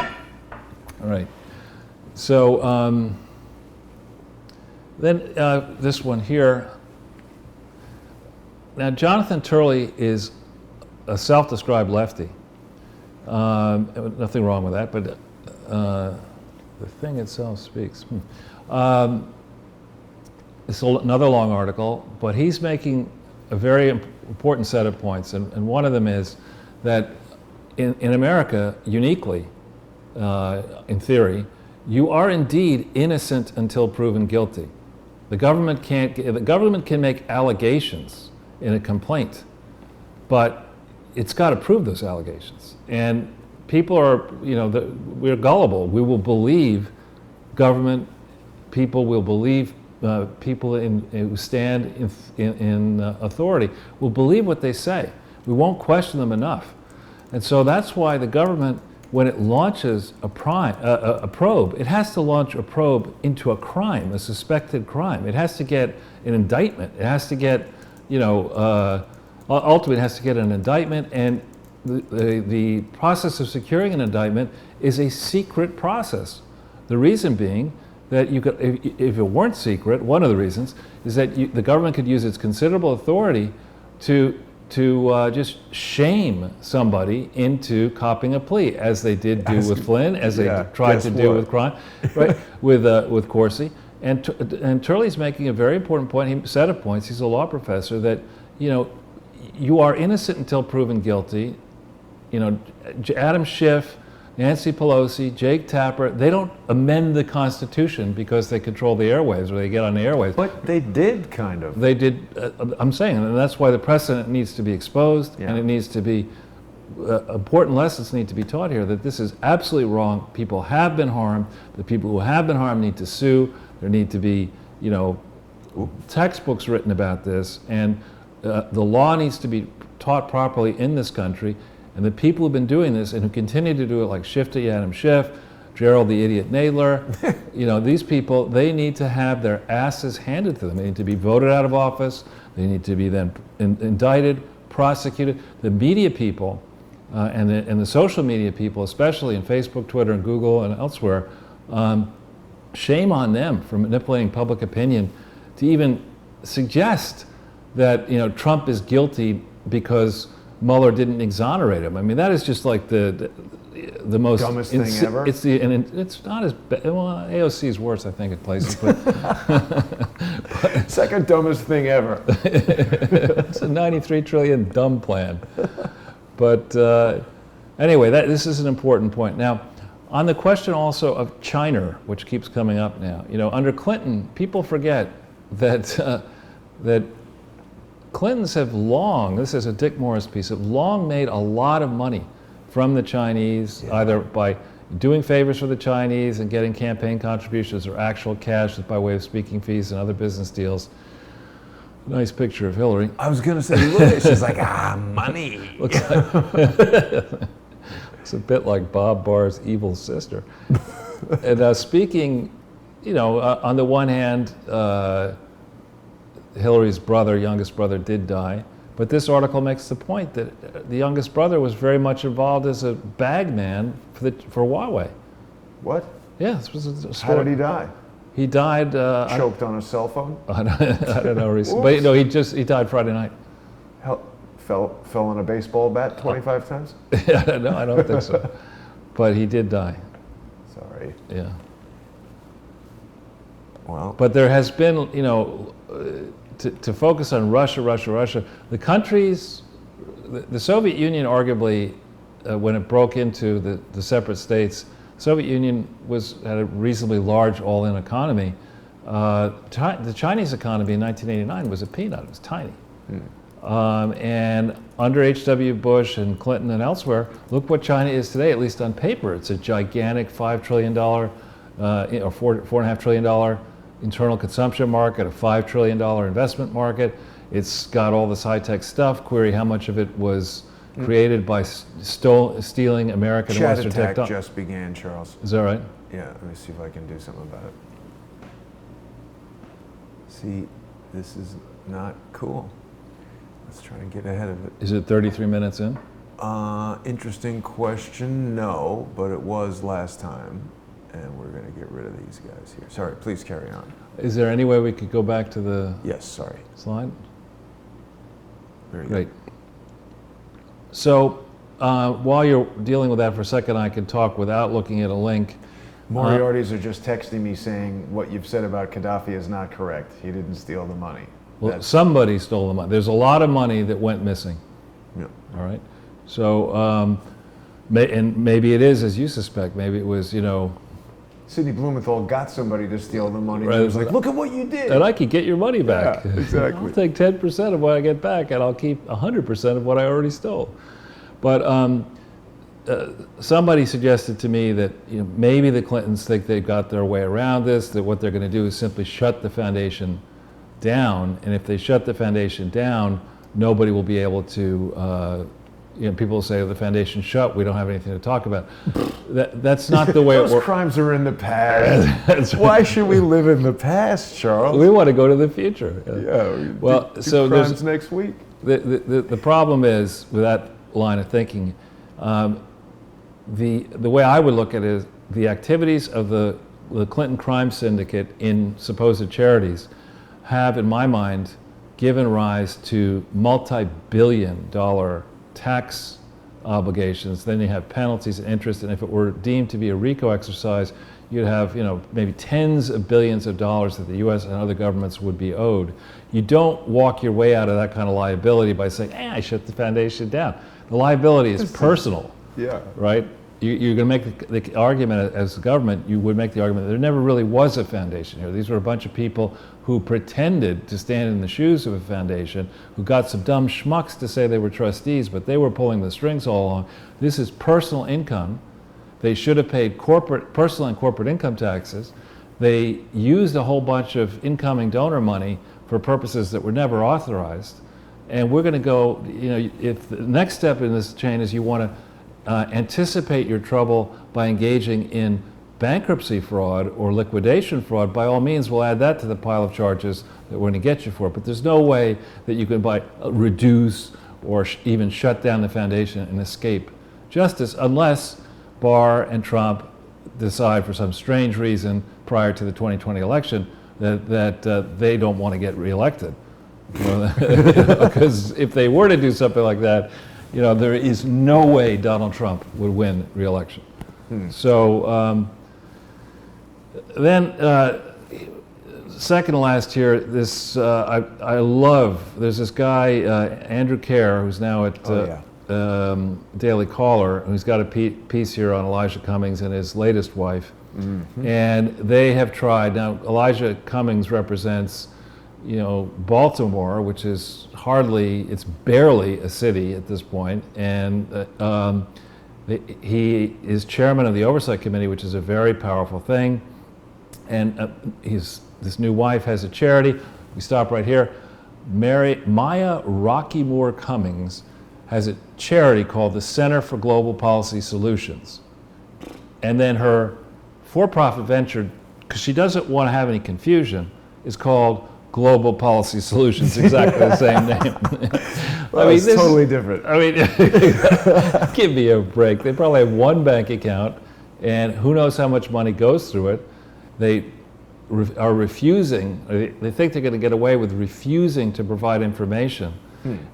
All right. So then this one here. Now, Jonathan Turley is a self-described lefty. Nothing wrong with that, but the thing itself speaks. It's another long article, but he's making a very important set of points, and one of them is that in America, uniquely, in theory, you are indeed innocent until proven guilty. The government can make allegations in a complaint, but it's got to prove those allegations. And people are, we're gullible. We will believe government. People will believe people who stand in authority will believe what they say. We won't question them enough. And so that's why the government, when it launches a probe, it has to launch a probe into a crime, a suspected crime. It has to get an indictment. It has to get, ultimately it has to get an indictment, and the process of securing an indictment is a secret process. The reason being that you could, if it weren't secret, one of the reasons is that the government could use its considerable authority to just shame somebody into copping a plea, as they did do with Flynn, as they tried to do with crime, right? With Corsi. And Turley's making a very important point, set of points. He's a law professor, that you are innocent until proven guilty. Adam Schiff, Nancy Pelosi, Jake Tapper, they don't amend the Constitution because they control the airwaves or they get on the airwaves. But they did, kind of. They did, I'm saying, and that's why the precedent needs to be exposed, and it needs to be, important lessons need to be taught here, that this is absolutely wrong. People have been harmed. The people who have been harmed need to sue. There need to be, textbooks written about this, and the law needs to be taught properly in this country. And the people who've been doing this and who continue to do it, like Shifty Adam Schiff, Gerald the Idiot Nadler, these people, they need to have their asses handed to them. They need to be voted out of office. They need to be then indicted, prosecuted. The media people and the social media people, especially in Facebook, Twitter, and Google and elsewhere, shame on them for manipulating public opinion to even suggest that Trump is guilty because Mueller didn't exonerate him. I mean, that is just like the most dumbest thing ever. It's not as bad. Well, AOC is worse, I think, at places. But second dumbest thing ever. It's a $93 trillion dumb plan. But anyway, this is an important point. Now, on the question also of China, which keeps coming up now, under Clinton, people forget that that Clintons have long, this is a Dick Morris piece, have long made a lot of money from the Chinese, either by doing favors for the Chinese and getting campaign contributions or actual cash by way of speaking fees and other business deals. Nice picture of Hillary. I was going to say, look at it. She's like, money. Looks like, it's a bit like Bob Barr's evil sister. And speaking, on the one hand, Hillary's youngest brother, did die. But this article makes the point that the youngest brother was very much involved as a bag man for Huawei. What? Yeah, this was a story. How did he die? He died... choked on a cell phone? I don't know. But he died Friday night. Fell on a baseball bat 25 times? No, I don't think so. But he did die. Sorry. Yeah. Well. But there has been, to focus on Russia, the countries, the Soviet Union arguably, when it broke into the separate states, the Soviet Union had a reasonably large all-in economy. The Chinese economy in 1989 was a peanut, it was tiny. And under H.W. Bush and Clinton and elsewhere, look what China is today, at least on paper. It's a gigantic $5 trillion, or $4.5 trillion internal consumption market, a $5 trillion investment market. It's got all this high-tech stuff. Query how much of it was created by stealing American and Western Chat tech. attack just began, Charles. Is that right? Yeah, let me see if I can do something about it. See, this is not cool. Let's try to get ahead of it. Is it 33 minutes in? Interesting question. No, but it was last time, and we're going to get rid of these guys here. Sorry, please carry on. Is there any way we could go back to the Yes, sorry. slide? Very Great. good. So while you're dealing with that for a second, I can talk without looking at a link. Moriarty's are just texting me saying what you've said about Gaddafi is not correct. He didn't steal the money. Well, somebody stole the money. There's a lot of money that went missing. Yeah. All right. So, and maybe it is as you suspect. Maybe it was, Sidney Blumenthal got somebody to steal the money. Right. He was like, look at what you did. and I could get your money back. Yeah, exactly. I'll take 10% of what I get back, and I'll keep 100% of what I already stole. But somebody suggested to me that maybe the Clintons think they've got their way around this, that what they're going to do is simply shut the foundation down, and if they shut the foundation down, nobody will be able to, people will say, the foundation's shut, we don't have anything to talk about. That's not the way it Those works. crimes are in the past. That's right. Why should we live in the past, Charles? We want to go to the future. Yeah. Well, do so crimes next week. The problem is, with that line of thinking, the way I would look at it is the activities of the Clinton crime syndicate in supposed charities have, in my mind, given rise to multi-billion-dollar tax obligations. Then you have penalties and interest, and if it were deemed to be a RICO exercise, you'd have maybe tens of billions of dollars that the U.S. and other governments would be owed. You don't walk your way out of that kind of liability by saying, I shut the foundation down. The liability is personal. Yeah. Right? You're going to make the argument, as the government, you would make the argument that there never really was a foundation here. These were a bunch of people who pretended to stand in the shoes of a foundation, who got some dumb schmucks to say they were trustees, but they were pulling the strings all along. This is personal income. They should have paid personal and corporate income taxes. They used a whole bunch of incoming donor money for purposes that were never authorized. And we're going to go, if the next step in this chain is you want to anticipate your trouble by engaging in bankruptcy fraud or liquidation fraud, by all means, we'll add that to the pile of charges that we're going to get you for. But there's no way that you can reduce or even shut down the foundation and escape justice unless Barr and Trump decide for some strange reason prior to the 2020 election that they don't want to get reelected. Because if they were to do something like that, there is no way Donald Trump would win re-election. So then, second to last here, this I love. There's this guy Andrew Kerr, who's now at Daily Caller, who's got a piece here on Elijah Cummings and his latest wife, and they have tried. Now, Elijah Cummings represents Baltimore, which is it's barely a city at this point, and he is chairman of the Oversight Committee, which is a very powerful thing, and this new wife has a charity. We stop right here. Maya Rockymore Cummings has a charity called the Center for Global Policy Solutions, and then her for-profit venture, because she doesn't want to have any confusion, is called Global Policy Solutions, exactly the same name. Well, it's totally different. Give me a break. They probably have one bank account, and who knows how much money goes through it. They are refusing, they think they're going to get away with refusing to provide information.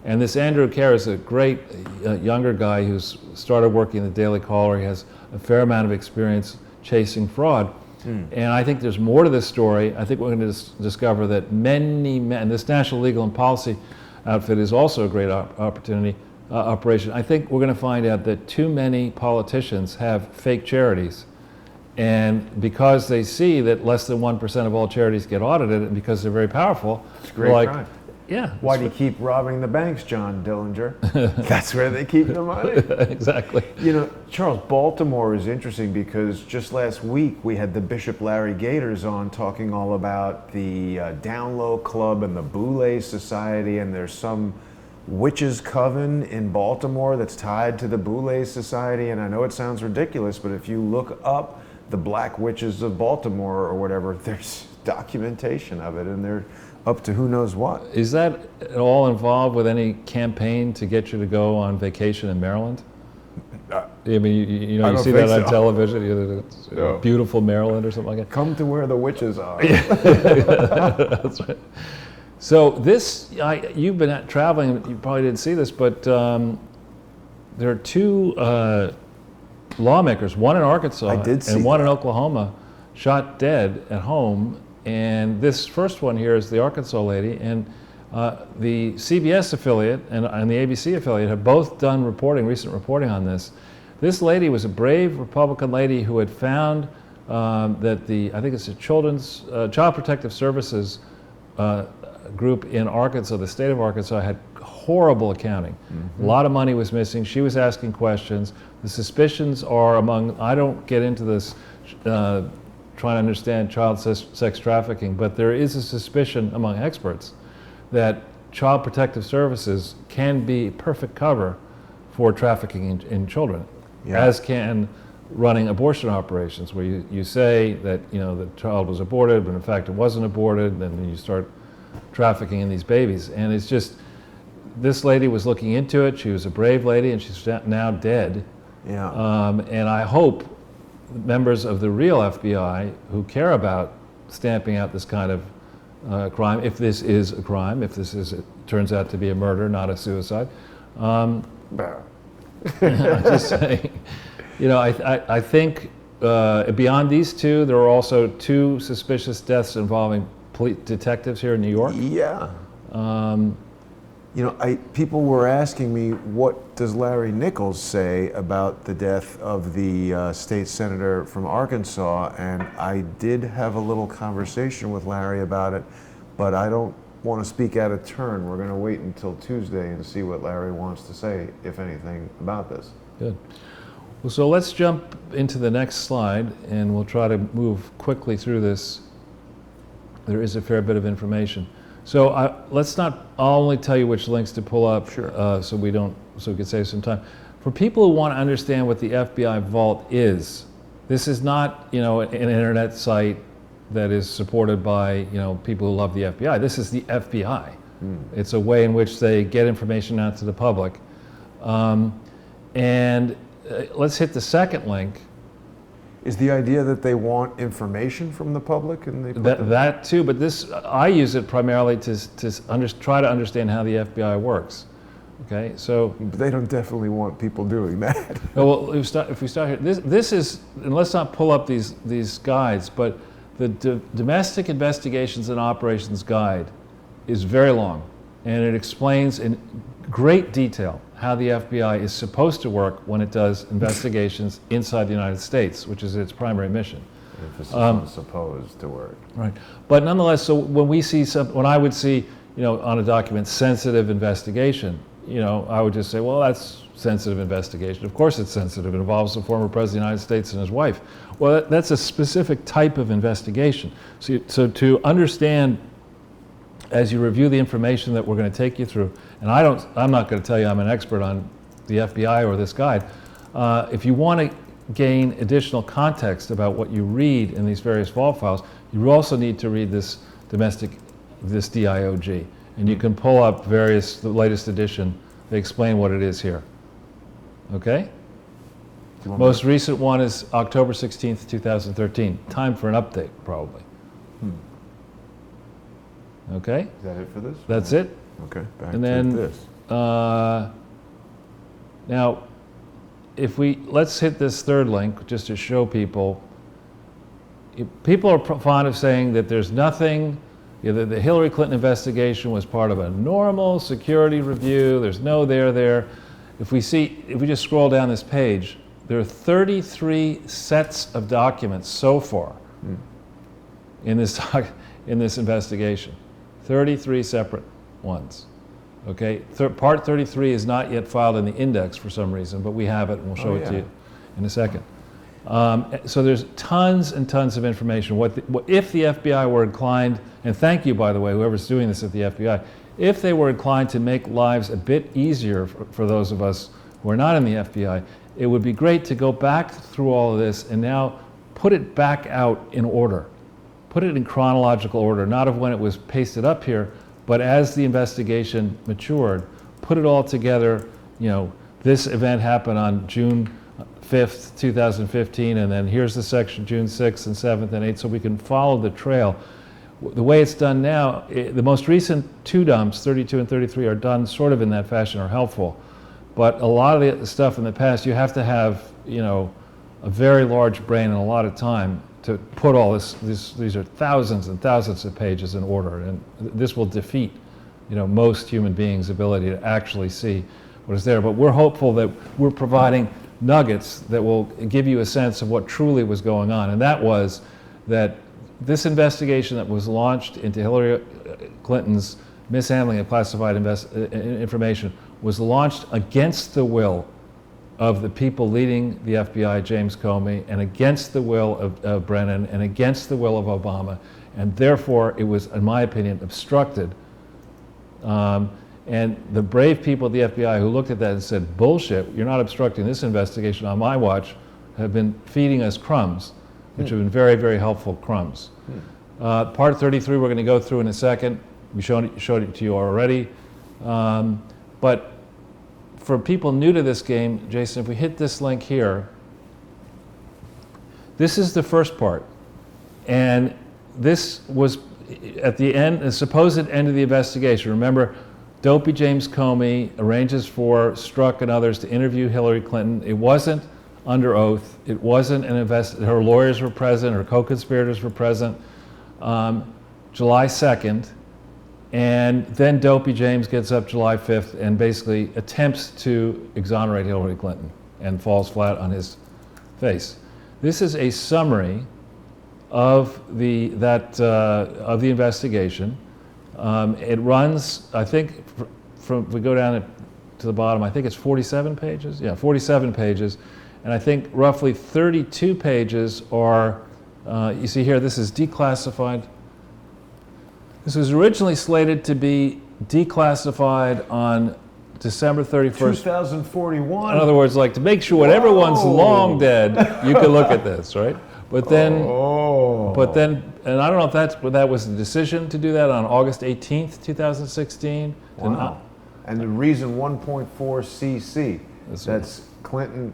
And this Andrew Kerr is a great younger guy who's started working at the Daily Caller. He has a fair amount of experience chasing fraud. And I think there's more to this story. I think we're going to discover that many men, this National Legal and Policy outfit is also a great operation. I think we're going to find out that too many politicians have fake charities. And because they see that less than 1% of all charities get audited, and because they're very powerful, it's a great crime. Yeah. Why do you keep robbing the banks, John Dillinger? That's where they keep the money. Exactly. You know, Charles, Baltimore is interesting because just last week we had the Bishop Larry Gators on talking all about the Down Low Club and the Boulay Society, and there's some witches' coven in Baltimore that's tied to the Boulay Society. And I know it sounds ridiculous, but if you look up the Black Witches of Baltimore or whatever, there's documentation of it, and they're up to who knows what. Is that at all involved with any campaign to get you to go on vacation in Maryland? I mean, you I know, you don't see that think on so. television, you know, No. beautiful Maryland or something like that. Come to where the witches are. That's right. So this, you've been traveling, you probably didn't see this, but there are two lawmakers, one in Arkansas I did see and one in that. Oklahoma, shot dead at home. And this first one here is the Arkansas lady, and the CBS affiliate and the ABC affiliate have both done recent reporting on this. This lady was a brave Republican lady who had found that I think it's a Child Protective Services group in Arkansas, the state of Arkansas, had horrible accounting. A lot of money was missing. She was asking questions. The suspicions are I don't get into this trying to understand child sex trafficking, but there is a suspicion among experts that Child Protective Services can be perfect cover for trafficking in children, as can running abortion operations, where you say that, you know, the child was aborted, but in fact it wasn't aborted, and then you start trafficking in these babies. And it's just, this lady was looking into it. She was a brave lady, and she's now dead. Yeah. And I hope members of the real FBI who care about stamping out this kind of crime, if this is a crime, if it turns out to be a murder, not a suicide. I'm just saying, you know, I think beyond these two, there are also two suspicious deaths involving detectives here in New York. Yeah. You know, people were asking me, what does Larry Nichols say about the death of the state senator from Arkansas? And I did have a little conversation with Larry about it, but I don't want to speak out of turn. We're going to wait until Tuesday and see what Larry wants to say, if anything, about this. Good. Well, so let's jump into the next slide, and we'll try to move quickly through this. There is a fair bit of information. So I'll only tell you which links to pull up, Sure. so we can save some time. For people who want to understand what the FBI Vault is, this is not, you know, an internet site that is supported by, you know, people who love the FBI. This is the FBI. It's a way in which they get information out to the public. And let's hit the second link. Is the idea that they want information from the public, and they put That too, but I use it primarily to try to understand how the FBI works. Okay, so they don't definitely want people doing that. well, if we start here, this is, and let's not pull up these guides, but the Domestic Investigations and Operations Guide is very long, and it explains in great detail how the FBI is supposed to work when it does investigations inside the United States, which is its primary mission. Emphasis on supposed to work. Right, but nonetheless, so when I would see, you know, on a document, sensitive investigation, you know, I would just say, well, that's sensitive investigation. Of course it's sensitive. It involves the former President of the United States and his wife. Well, that's a specific type of investigation. So to understand, as you review the information that we're going to take you through, and I'm not going to tell you I'm an expert on the FBI or this guide. If you want to gain additional context about what you read in these various vault files, you also need to read this DIOG. And you can pull up the latest edition. They explain what it is here. Okay? Most recent one is October 16th, 2013. Time for an update, probably. Okay? Is that it for this? That's it. Okay, back And to then, this. now, let's hit this third link just to show people. People are fond of saying that there's nothing, you know, the Hillary Clinton investigation was part of a normal security review. There's no there. If we just scroll down this page, there are 33 sets of documents so far in this investigation. 33 separate ones. Okay, Part 33 is not yet filed in the index for some reason, but we have it, and we'll show it to you in a second. So there's tons and tons of information. If the FBI were inclined, and thank you, by the way, whoever's doing this at the FBI, if they were inclined to make lives a bit easier for those of us who are not in the FBI, it would be great to go back through all of this and now put it back out in order. Put it in chronological order, not of when it was pasted up here, but as the investigation matured, put it all together. You know, this event happened on June 5th, 2015, and then here's the section June 6th and 7th and 8th, so we can follow the trail. The way it's done now, the most recent two dumps, 32 and 33, are done sort of in that fashion, are helpful. But a lot of the stuff in the past, you have to have, you know, a very large brain and a lot of time to put all this. These are thousands and thousands of pages in order, and this will defeat, you know, most human beings' ability to actually see what is there. But we're hopeful that we're providing nuggets that will give you a sense of what truly was going on, and that was that this investigation that was launched into Hillary Clinton's mishandling of classified information was launched against the will of the people leading the FBI, James Comey, and against the will of Brennan, and against the will of Obama, and therefore it was, in my opinion, obstructed. And the brave people at the FBI who looked at that and said, bullshit, you're not obstructing this investigation on my watch, have been feeding us crumbs, which have been very, very helpful crumbs. Part 33 we're going to go through in a second. We showed it to you already. But for people new to this game, Jason, if we hit this link here, this is the first part. And this was at the end, the supposed end of the investigation. Remember, Dopey James Comey arranges for Strzok and others to interview Hillary Clinton. It wasn't under oath. It wasn't an her lawyers were present, her co-conspirators were present. July 2nd, and then Dopey James gets up July 5th and basically attempts to exonerate Hillary Clinton and falls flat on his face. This is a summary of the investigation. It runs, I think, if we go down to the bottom, I think it's 47 pages. Yeah, 47 pages. And I think roughly 32 pages are, you see here, this is declassified. This was originally slated to be declassified on December 31st. 2041. In other words, like to make sure when everyone's long dead, you can look at this, right? But then, and I don't know if that was the decision to do that on August 18th, 2016. Wow. And the reason 1.4 cc. That's Clinton.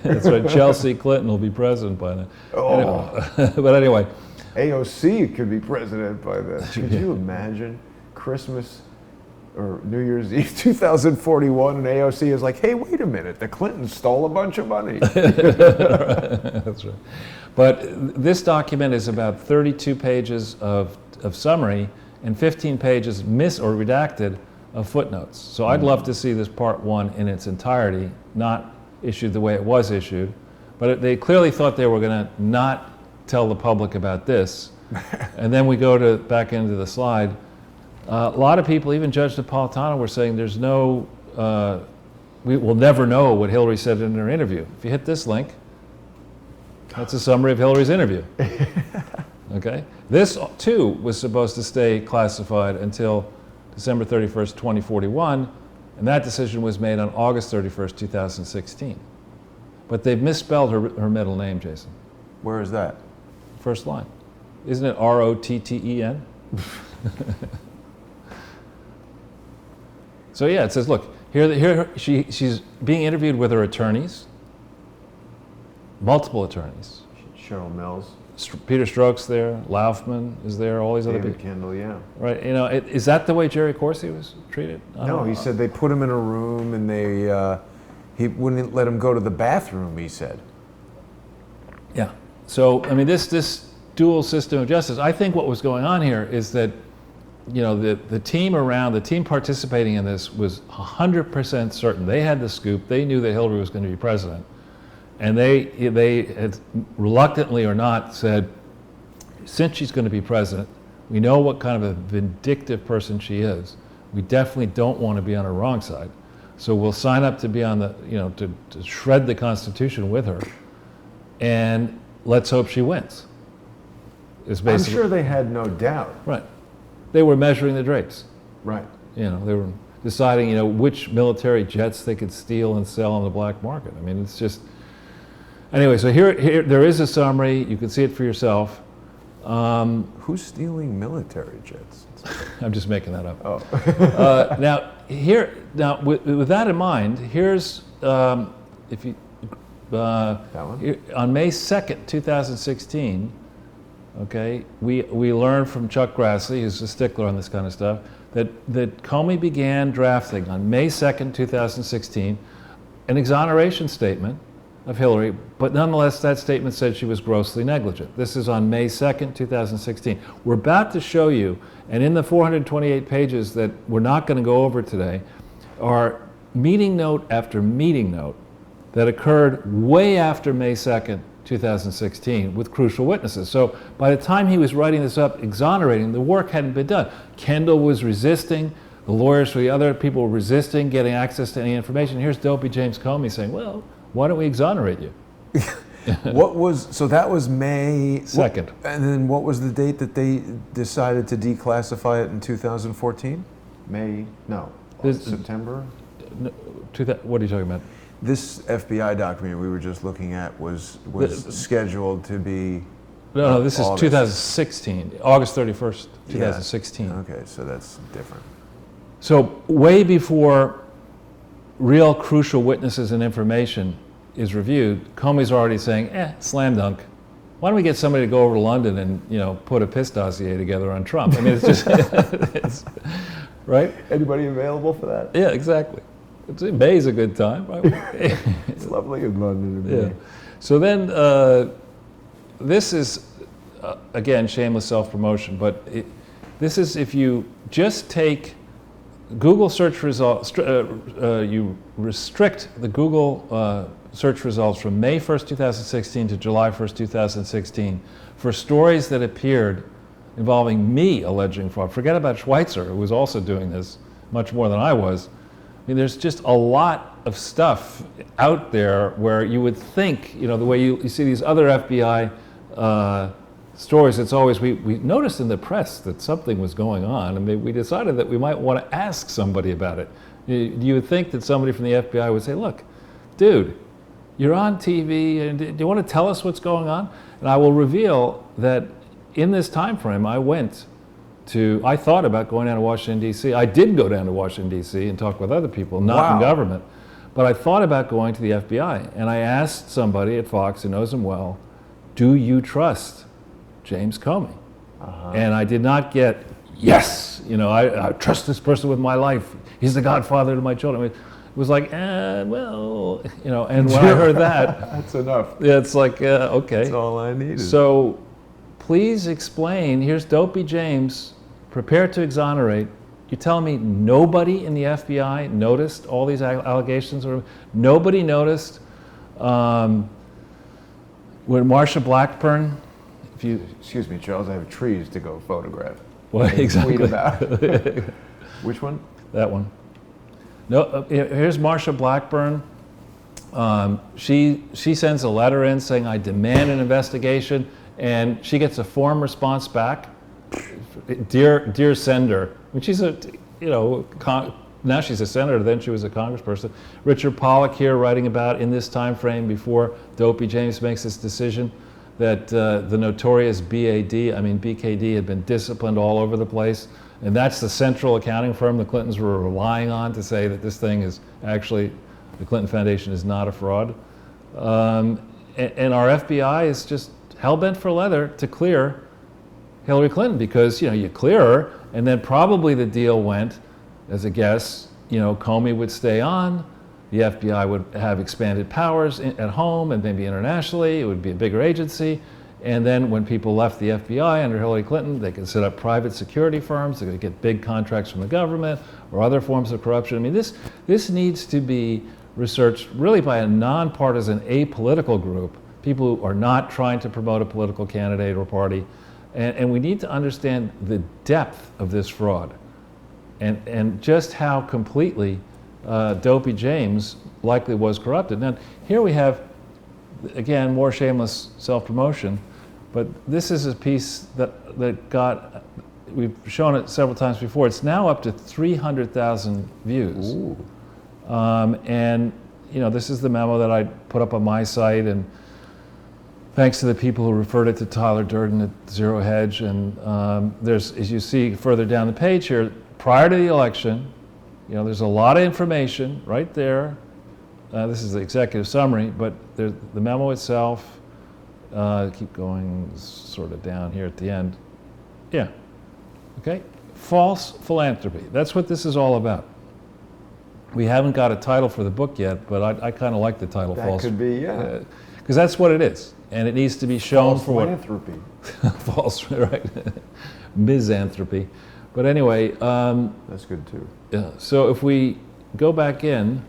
That's right. Chelsea Clinton will be president by then. Anyway, but anyway. AOC could be president by then. Could you imagine Christmas or New Year's Eve 2041 and AOC is like, hey, wait a minute, the Clintons stole a bunch of money. That's right. But this document is about 32 pages of summary and 15 pages or redacted of footnotes. So I'd love to see this part one in its entirety, not issued the way it was issued. But they clearly thought they were going to not tell the public about this. And then we go back into the slide. A lot of people, even Judge Napolitano, were saying there's no, we will never know what Hillary said in her interview. If you hit this link, that's a summary of Hillary's interview. Okay? This, too, was supposed to stay classified until December 31st, 2041, and that decision was made on August 31st, 2016. But they've misspelled her middle name, Jason. Where is that? First line. Isn't it R-O-T-T-E-N? So yeah, it says, look, here she's being interviewed with her attorneys, multiple attorneys. Cheryl Mills. Peter Strzok's there, Laufman is there, all these other people. David Kendall, yeah. Right, you know, is that the way Jerry Corsi was treated? No, he said they put him in a room and he wouldn't let him go to the bathroom, he said. Yeah, so, I mean, this dual system of justice, I think what was going on here is that, you know, the team participating in this was 100% certain. They had the scoop, they knew that Hillary was going to be president. And they had, reluctantly or not, said, since she's going to be president, We know what kind of a vindictive person she is. We definitely don't want to be on her wrong side. So we'll sign up to be on the, to shred the Constitution with her, and let's hope she wins. I'm sure they had no doubt. Right. They were measuring the drapes. Right. They were deciding, which military jets they could steal and sell on the black market. I mean, it's just... Anyway, so here there is a summary. You can see it for yourself. Who's stealing military jets? I'm just making that up. Oh. Now, with that in mind, here's, if you... that one? On May 2nd, 2016, okay, we learned from Chuck Grassley, who's a stickler on this kind of stuff, that Comey began drafting on May 2nd, 2016, an exoneration statement of Hillary, but nonetheless that statement said she was grossly negligent. This is on May 2nd, 2016. We're about to show you, and in the 428 pages that we're not going to go over today, are meeting note after meeting note that occurred way after May 2nd, 2016 with crucial witnesses. So by the time he was writing this up, exonerating, the work hadn't been done. Kendall was resisting, the lawyers for the other people were resisting getting access to any information. Here's Dopey James Comey saying, well, why don't we exonerate you? So that was May 2nd. And then what was the date that they decided to declassify it in 2014? September? No, what are you talking about? This FBI document we were just looking at was scheduled to be... No, this is 2016, August 31st, 2016. Yeah. Okay, so that's different. So way before real crucial witnesses and information is reviewed, Comey's already saying, slam dunk. Why don't we get somebody to go over to London and put a piss dossier together on Trump? I mean, it's just, right? Anybody available for that? Yeah, exactly. May's a good time, right? It's lovely in London in May. Yeah. So then, this is, again, shameless self-promotion, but this is if you just take Google search results, you restrict the Google search results from May 1st, 2016 to July 1st, 2016 for stories that appeared involving me alleging fraud. Forget about Schweitzer, who was also doing this much more than I was. I mean, there's just a lot of stuff out there where you would think, the way you see these other FBI stories, it's always, we noticed in the press that something was going on, and we decided that we might want to ask somebody about it. You would think that somebody from the FBI would say, look, dude, you're on TV, and do you want to tell us what's going on? And I will reveal that in this time frame, I thought about going down to Washington, D.C. I did go down to Washington, D.C. and talk with other people, not in government. But I thought about going to the FBI. And I asked somebody at Fox who knows him well, do you trust James Comey? And I did not get, yes, I trust this person with my life. He's the godfather to my children. I mean, it was like, well, and when I heard that. That's enough. Yeah, it's like, okay. That's all I needed. So please explain, here's Dopey James, prepared to exonerate. You're telling me nobody in the FBI noticed all these allegations? Or nobody noticed when Marsha Blackburn, Excuse me, Charles, I have trees to go photograph. Well, exactly. Tweet about. Which one? That one. No, here's Marsha Blackburn. She sends a letter in saying, I demand an investigation, and she gets a form response back. Dear sender, when she's now she's a senator, then she was a congressperson. Richard Pollack here writing about in this time frame before Dopey James makes this decision that the notorious BKD had been disciplined all over the place. And that's the central accounting firm the Clintons were relying on to say that this thing is actually, the Clinton Foundation is not a fraud. And our FBI is just hell-bent for leather to clear Hillary Clinton because, you clear her, and then probably the deal went, as a guess, Comey would stay on, the FBI would have expanded powers at home and maybe internationally, it would be a bigger agency, and then when people left the FBI under Hillary Clinton, they could set up private security firms, they could get big contracts from the government or other forms of corruption. I mean, this needs to be researched really by a nonpartisan, apolitical group, people who are not trying to promote a political candidate or party, And we need to understand the depth of this fraud and just how completely Dopey James likely was corrupted. Now, here we have, again, more shameless self-promotion, but this is a piece that got, we've shown it several times before, it's now up to 300,000 views. And this is the memo that I put up on my site, and thanks to the people who referred it to Tyler Durden at Zero Hedge. And there's, as you see further down the page here, prior to the election, there's a lot of information right there. This is the executive summary, but there's the memo itself. Keep going sort of down here at the end. Yeah, okay. False philanthropy. That's what this is all about. We haven't got a title for the book yet, but I kind of like the title. That false. Could be, yeah. Because that's what it is, and it needs to be shown false for what. philanthropy. False, right? Misanthropy. But anyway. That's good too. Yeah. So if we go back in,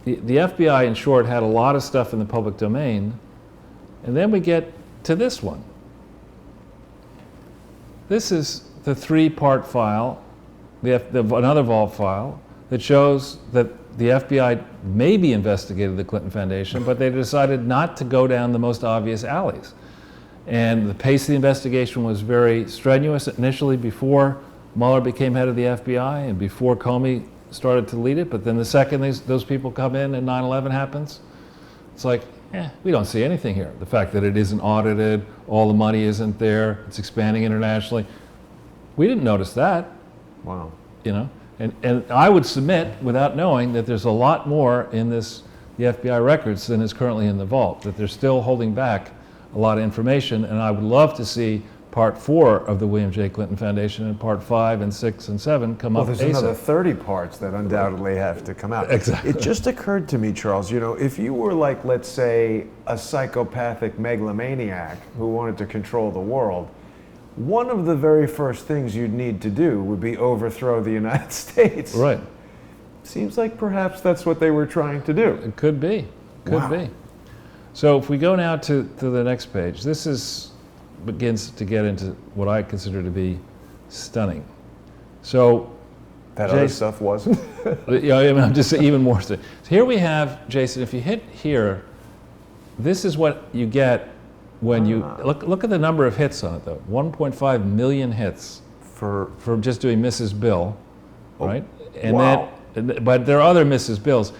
the FBI, in short, had a lot of stuff in the public domain, and then we get to this one. This is the 3-part file, another vault file, that shows that the FBI maybe investigated the Clinton Foundation, but they decided not to go down the most obvious alleys. And the pace of the investigation was very strenuous initially before Mueller became head of the FBI and before Comey started to lead it, but then the second those people come in and 9/11 happens, it's like, we don't see anything here. The fact that it isn't audited, all the money isn't there, it's expanding internationally. We didn't notice that. Wow. And I would submit, without knowing, that there's a lot more in the FBI records than is currently in the vault, that they're still holding back a lot of information, and I would love to see Part 4 of the William J. Clinton Foundation and Part 5 and 6 and 7 come up. Well, there's another 30 parts that undoubtedly have to come out. Exactly. It just occurred to me, Charles, if you were like, let's say, a psychopathic megalomaniac who wanted to control the world, one of the very first things you'd need to do would be overthrow the United States. Right. Seems like perhaps that's what they were trying to do. It could be. Could be. So if we go now to the next page, this begins to get into what I consider to be stunning. So that other stuff wasn't. I'm just even more. So here we have, Jason, if you hit here, this is what you get when you look at the number of hits on it, though. 1.5 million hits for just doing Mrs. Bill, right? And wow. But there are other Mrs. Bills.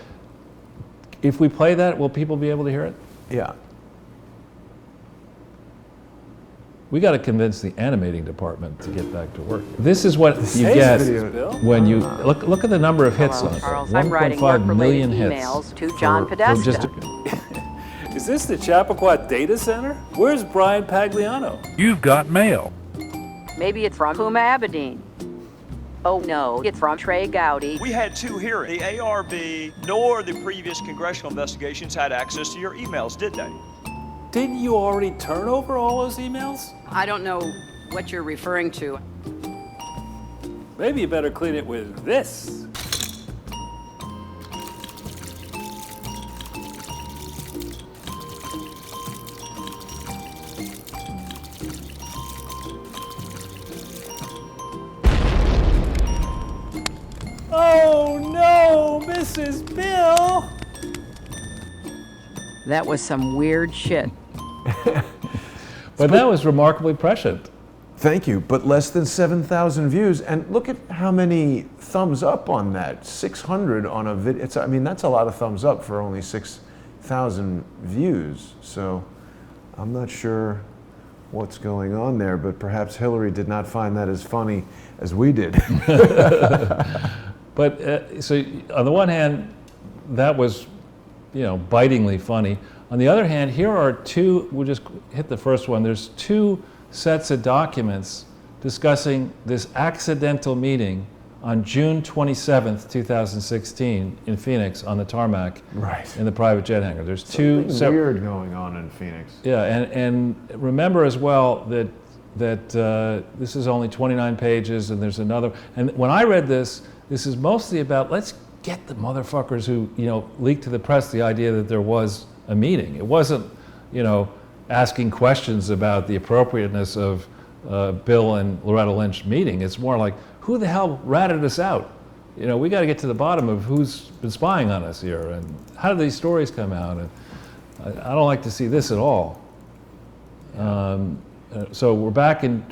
If we play that, will people be able to hear it? Yeah. We got to convince the animating department to get back to work. This is what you get when you look at the number of hits on it. 1.5 million hits. Emails to John Podesta. Is this the Chappaqua Data Center? Where's Brian Pagliano? You've got mail. Maybe it's from Puma Abedin. Oh no, it's from Trey Gowdy. We had 2 here. The ARB nor the previous congressional investigations had access to your emails, did they? Didn't you already turn over all those emails? I don't know what you're referring to. Maybe you better clean it with this. Oh no, Mrs. Bill! That was some weird shit. But that was remarkably prescient. Thank you, but less than 7,000 views, and look at how many thumbs up on that. 600 on a video. That's a lot of thumbs up for only 6,000 views. So I'm not sure what's going on there, but perhaps Hillary did not find that as funny as we did. But so on the one hand, that was, bitingly funny. On the other hand, here are 2, we'll just hit the first one. There's 2 sets of documents discussing this accidental meeting on June 27th, 2016 in Phoenix on the tarmac. Right. In the private jet hangar. There's Something 2 weird going on in Phoenix. Yeah, and remember as well that this is only 29 pages and there's another. And when I read this is mostly about let's get the motherfuckers who, leaked to the press the idea that there was a meeting. It wasn't, asking questions about the appropriateness of Bill and Loretta Lynch meeting. It's more like, who the hell ratted us out? You know, we got to get to the bottom of who's been spying on us here, and how did these stories come out? And I don't like to see this at all. So we're back in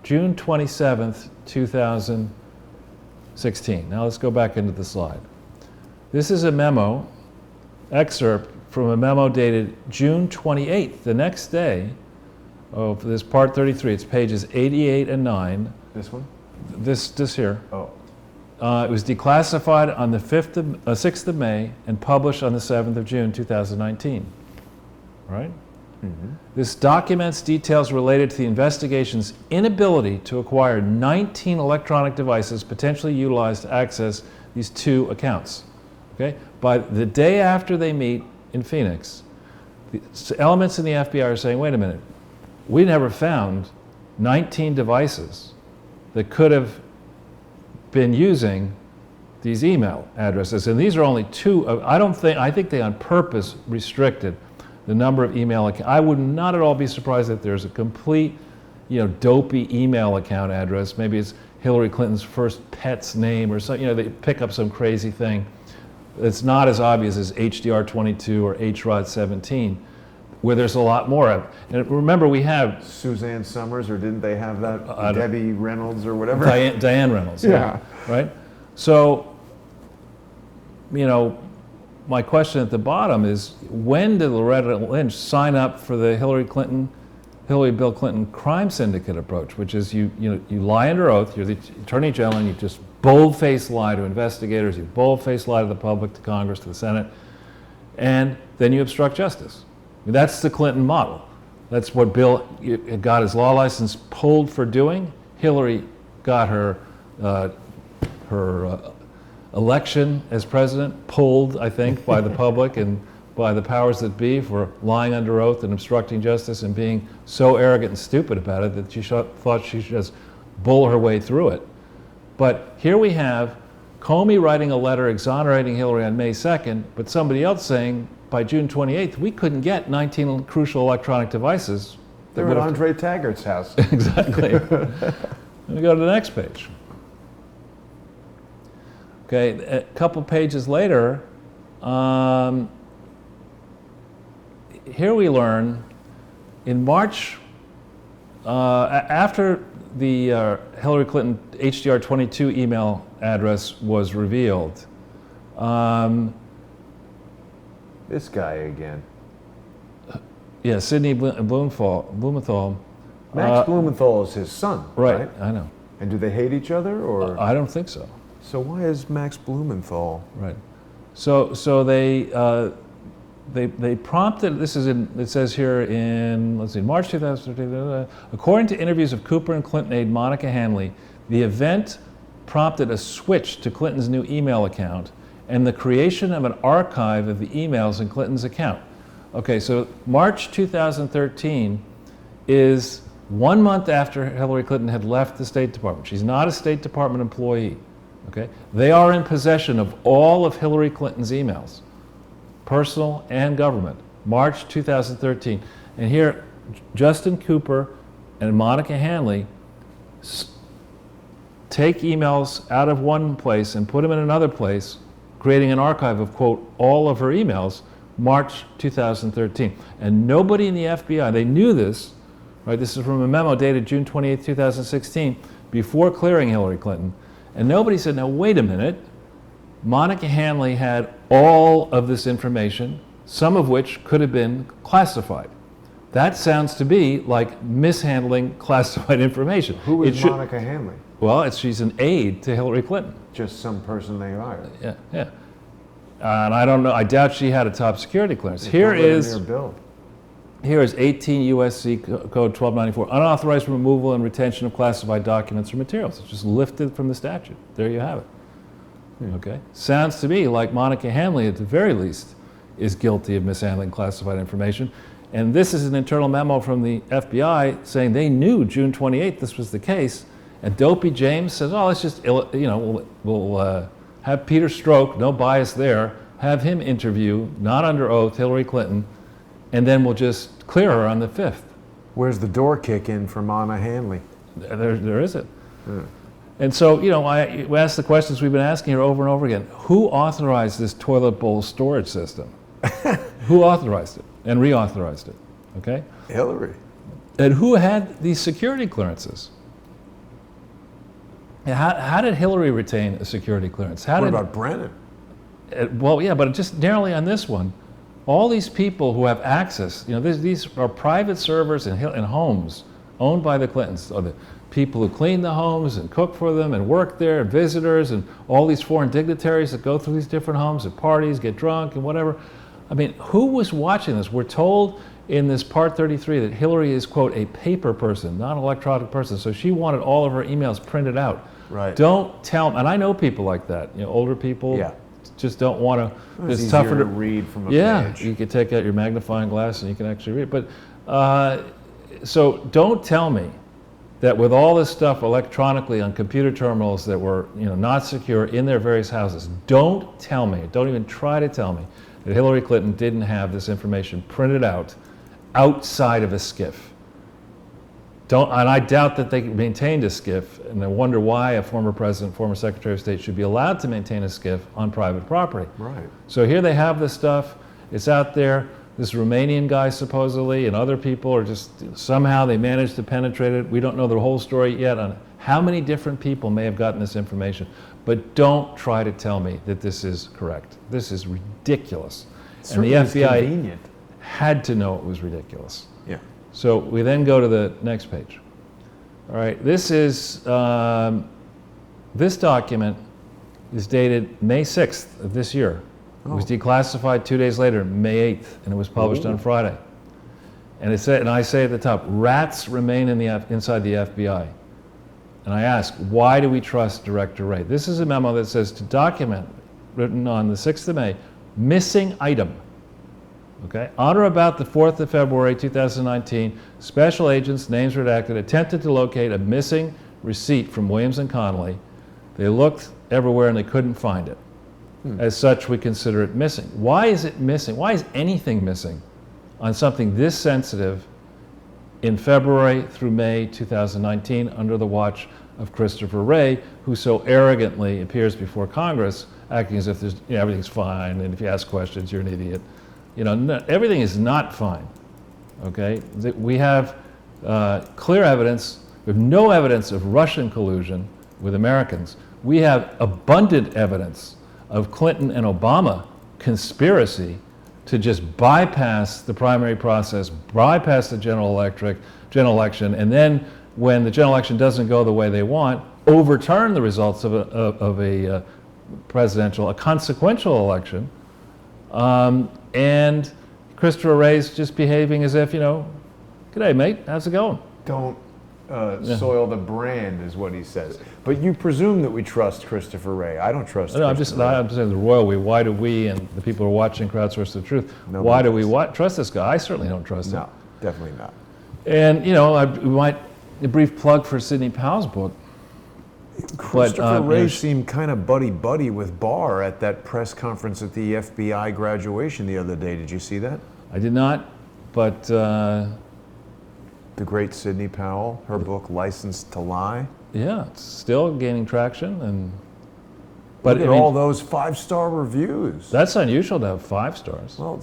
June 27th, 2016. Now let's go back into the slide. This is a memo, excerpt from a memo dated June 28th, the next day, of this part 33. It's pages 88 and 9. This one? This here. Oh. It was declassified on the 6th of May and published on the 7th of June, 2019. Right? Mm-hmm. This documents details related to the investigation's inability to acquire 19 electronic devices potentially utilized to access these 2 accounts. Okay? By the day after they meet in Phoenix, the elements in the FBI are saying, wait a minute, we never found 19 devices that could have been using these email addresses. And these are only 2. I think they on purpose restricted the number of email accounts. I would not at all be surprised if there's a complete, dopey email account address. Maybe it's Hillary Clinton's first pet's name or something. They pick up some crazy thing. It's not as obvious as HDR22 or HROD17, where there's a lot more of it. And remember, we have Suzanne Summers, or didn't they have that? Debbie Reynolds or whatever? Diane Reynolds. Yeah. Right? So, my question at the bottom is, when did Loretta Lynch sign up for the Hillary Bill Clinton crime syndicate approach, which is you lie under oath, you're the Attorney General, and you just bold-faced lie to investigators, you bold-faced lie to the public, to Congress, to the Senate, and then you obstruct justice. That's the Clinton model. That's what Bill got his law license pulled for doing. Hillary got her election as president pulled, I think, by the public and by the powers that be for lying under oath and obstructing justice and being so arrogant and stupid about it that she thought she should just bull her way through it. But here we have Comey writing a letter exonerating Hillary on May 2nd, but somebody else saying by June 28th, we couldn't get 19 crucial electronic devices. They're at Andre Taggart's house. Exactly. Let me go to the next page. Okay, a couple pages later, here we learn in March, after the Hillary Clinton HDR22 email address was revealed. This guy again. Yeah, Sidney Blumenthal. Max Blumenthal is his son, right? I know. And do they hate each other, or? I don't think so. So why is Max Blumenthal? Right. So they prompted, it says here in, March 2013, according to interviews of Cooper and Clinton aide Monica Hanley, the event prompted a switch to Clinton's new email account and the creation of an archive of the emails in Clinton's account. Okay, so March 2013 is 1 month after Hillary Clinton had left the State Department. She's not a State Department employee. Okay? They are in possession of all of Hillary Clinton's emails, personal and government, March 2013. And here, Justin Cooper and Monica Hanley take emails out of one place and put them in another place, creating an archive of, quote, all of her emails, March 2013. And nobody in the FBI, they knew this, right? This is from a memo dated June 28, 2016, before clearing Hillary Clinton. And nobody said, now wait a minute, Monica Hanley had all of this information, some of which could have been classified. That sounds to be like mishandling classified information. Who is Monica Hanley? Well, she's an aide to Hillary Clinton. Just some person they hired. Yeah. And I don't know, I doubt she had a top security clearance. Here is 18 U.S.C. Code 1294, unauthorized removal and retention of classified documents or materials. It's just lifted from the statute. There you have it. Okay? Sounds to me like Monica Hanley, at the very least, is guilty of mishandling classified information. And this is an internal memo from the FBI saying they knew June 28th this was the case. And Dopey James says, oh, let's just, we'll have Peter Strzok, no bias there, have him interview, not under oath, Hillary Clinton, and then we'll just clear her on the 5th. Where's the door kick in from Anna Hanley? There isn't. And so, we ask the questions we've been asking here over and over again. Who authorized this toilet bowl storage system? Who authorized it and reauthorized it? Okay? Hillary. And who had these security clearances? How did Hillary retain a security clearance? What about Brennan? Well, yeah, but just narrowly on this one, all these people who have access, these are private servers in homes owned by the Clintons, or the people who clean the homes and cook for them and work there, and visitors, and all these foreign dignitaries that go through these different homes at parties, get drunk and whatever. I mean, who was watching this? We're told in this Part 33 that Hillary is, quote, a paper person, not an electronic person. So she wanted all of her emails printed out. Right. Don't tell, and I know people like that, older people. Yeah. Just don't want to. It's tougher to read from a page. Yeah, you could take out your magnifying glass and you can actually read. But so don't tell me that with all this stuff electronically on computer terminals that were not secure in their various houses, don't tell me, don't even try to tell me that Hillary Clinton didn't have this information printed out outside of a SCIF. And I doubt that they maintained a SCIF, and I wonder why a former president, former Secretary of State should be allowed to maintain a SCIF on private property. Right. So here they have this stuff, it's out there. This Romanian guy supposedly and other people are just, somehow they managed to penetrate it. We don't know the whole story yet on how many different people may have gotten this information. But don't try to tell me that this is correct. This is ridiculous. And the FBI convenient. had to know it was ridiculous. Yeah. So we then go to the next page. All right, this document is dated May 6th of this year. It was declassified 2 days later, May 8th, and it was published on Friday. And it said, and I say at the top, rats remain inside the FBI. And I ask, why do we trust Director Wray? This is a memo that says to document, written on the 6th of May, missing item. Okay? On or about the 4th of February 2019, special agents, names redacted, attempted to locate a missing receipt from Williams and Connolly. They looked everywhere and they couldn't find it. As such, we consider it missing. Why is it missing? Why is anything missing on something this sensitive in February through May 2019 under the watch of Christopher Wray, who so arrogantly appears before Congress, acting as if there's, everything's fine, and if you ask questions, you're an idiot. Everything is not fine. Okay, we have clear evidence. We have no evidence of Russian collusion with Americans. We have abundant evidence of Clinton and Obama conspiracy to just bypass the primary process, bypass the general election, and then when the general election doesn't go the way they want, overturn the results of a consequential election. And Christopher Wray's just behaving as if, g'day mate, how's it going? Don't soil the brand, is what he says. But you presume that we trust Christopher Wray. I don't trust I'm just saying the royal we. Why do we and the people who are watching Crowdsource the Truth, why do we trust this guy? I certainly don't trust him. No, definitely not. And, we might, a brief plug for Sidney Powell's book. Christopher Wray seemed kind of buddy-buddy with Barr at that press conference at the FBI graduation the other day. Did you see that? I did not, but... the great Sidney Powell, her book, Licensed to Lie. Yeah, it's still gaining traction. But look at all those 5-star reviews. That's unusual to have 5 stars. Well,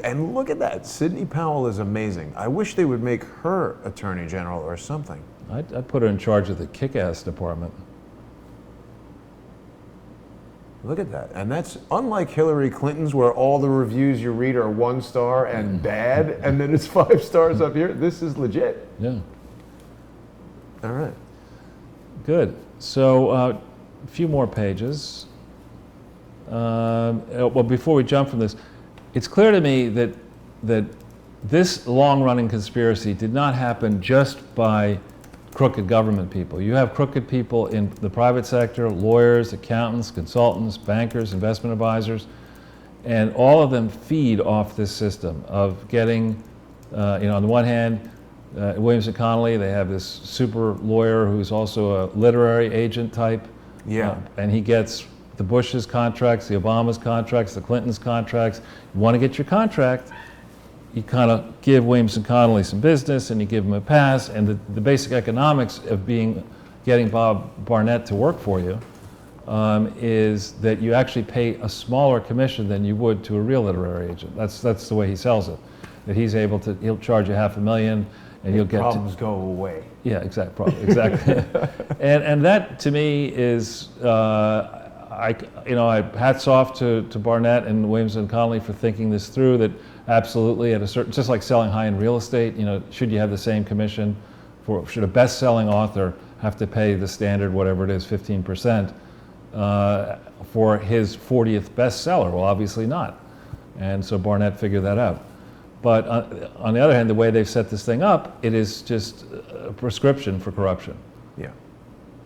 and look at that. Sidney Powell is amazing. I wish they would make her Attorney General or something. I'd put her in charge of the kick-ass department. Look at that. And that's unlike Hillary Clinton's, where all the reviews you read are 1 star and bad, and then it's 5 stars up here. This is legit. Yeah. All right. Good. So a few more pages. Well, before we jump from this, it's clear to me that this long-running conspiracy did not happen just by crooked government people. You have crooked people in the private sector, lawyers, accountants, consultants, bankers, investment advisors, and all of them feed off this system of getting, on the one hand, Williams and Connolly, they have this super lawyer who's also a literary agent type. Yeah. And he gets the Bush's contracts, the Obama's contracts, the Clinton's contracts. You want to get your contract, you kind of give Williams and Connolly some business and you give them a pass, and the basic economics of getting Bob Barnett to work for you is that you actually pay a smaller commission than you would to a real literary agent. That's the way he sells it. That he'll charge you $500,000 and you'll get problems go away. Yeah, exactly. and that to me is, I hats off to Barnett and Williams and Connolly for thinking this through. That absolutely just like selling high-end real estate, should you have the same commission should a best-selling author have to pay the standard, whatever it is, 15% for his 40th bestseller? Well, obviously not. And so Barnett figured that out. But on the other hand, the way they've set this thing up, it is just a prescription for corruption. Yeah.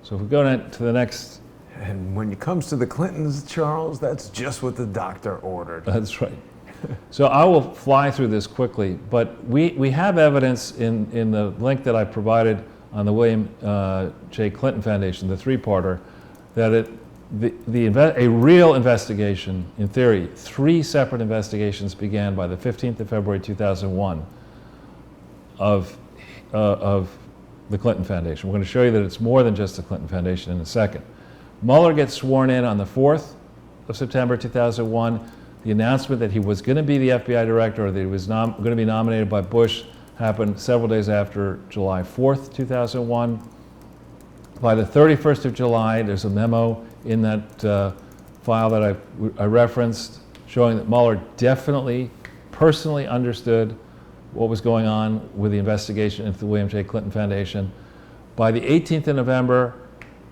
So if we go to the next... And when it comes to the Clintons, Charles, that's just what the doctor ordered. That's right. So I will fly through this quickly, but we have evidence in the link that I provided on the William J. Clinton Foundation, the three-parter, that a real investigation, in theory, 3 separate investigations began by the 15th of February 2001 of the Clinton Foundation. We're going to show you that it's more than just the Clinton Foundation in a second. Mueller gets sworn in on the 4th of September 2001. The announcement that he was going to be the FBI director, or that he was going to be nominated by Bush, happened several days after July 4th, 2001. By the 31st of July, there's a memo in that file that I referenced showing that Mueller definitely personally understood what was going on with the investigation into the William J. Clinton Foundation. By the 18th of November,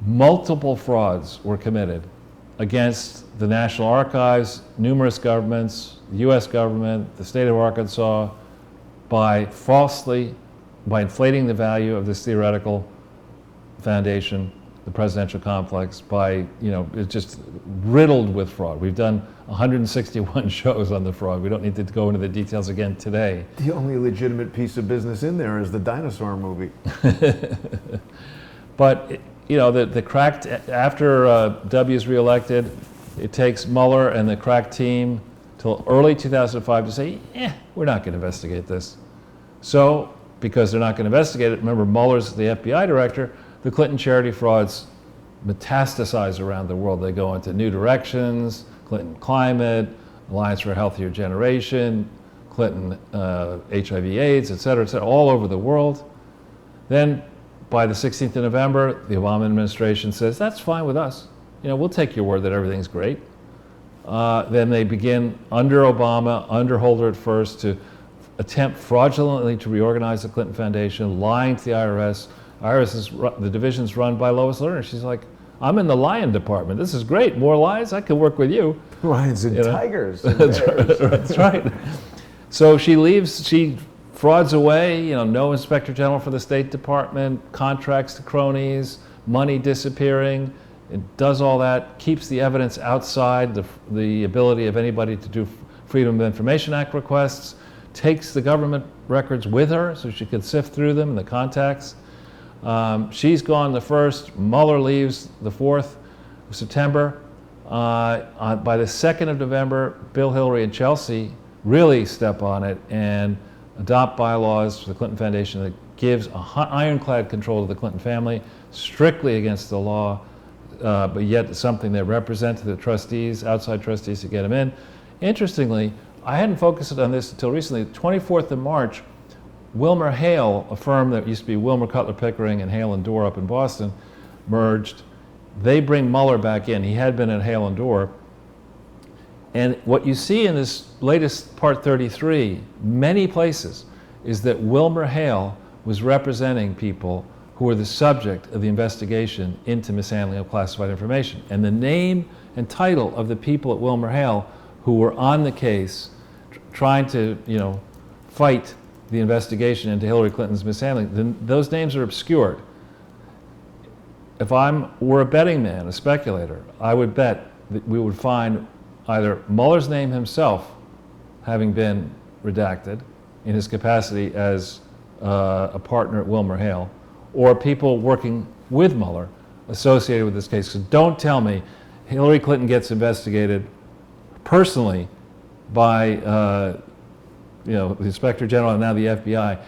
multiple frauds were committed against the National Archives, numerous governments, the U.S. government, the state of Arkansas, by inflating the value of this theoretical foundation, the presidential complex, it's just riddled with fraud. We've done 161 shows on the fraud. We don't need to go into the details again today. The only legitimate piece of business in there is the dinosaur movie. But the cracked, after W is reelected, it takes Mueller and the crack team till early 2005 to say, we're not going to investigate this. So, because they're not going to investigate it, remember Mueller's the FBI director, the Clinton charity frauds metastasize around the world. They go into New Directions, Clinton Climate, Alliance for a Healthier Generation, Clinton HIV/AIDS, et cetera, all over the world. Then by the 16th of November, the Obama administration says, that's fine with us. We'll take your word that everything's great. Then they begin under Obama, under Holder at first, to attempt fraudulently to reorganize the Clinton Foundation, lying to the IRS. The division's run by Lois Lerner. She's like, I'm in the lion department. This is great. More lions? I could work with you. Lions and tigers. And That's right. So she leaves. She frauds away. No inspector general for the State Department, contracts to cronies, money disappearing. It does all that, keeps the evidence outside the ability of anybody to do Freedom of Information Act requests, takes the government records with her so she could sift through them and the contacts. She's gone the 1st, Mueller leaves the 4th of September. By the 2nd of November, Bill, Hillary, and Chelsea really step on it and adopt bylaws for the Clinton Foundation that gives ironclad control to the Clinton family, strictly against the law, but yet something that represents the trustees, outside trustees, to get them in. Interestingly, I hadn't focused on this until recently. 24th of March, Wilmer Hale, a firm that used to be Wilmer Cutler Pickering and Hale and Dorr up in Boston, merged. They bring Mueller back in. He had been at Hale and Dorr. And what you see in this latest Part 33, many places, is that Wilmer Hale was representing people who were the subject of the investigation into mishandling of classified information. And the name and title of the people at Wilmer Hale who were on the case trying to, fight the investigation into Hillary Clinton's mishandling, those names are obscured. If were a betting man, a speculator, I would bet that we would find either Mueller's name himself having been redacted in his capacity as a partner at Wilmer Hale, or people working with Mueller associated with this case. So don't tell me Hillary Clinton gets investigated personally by the Inspector General and now the FBI,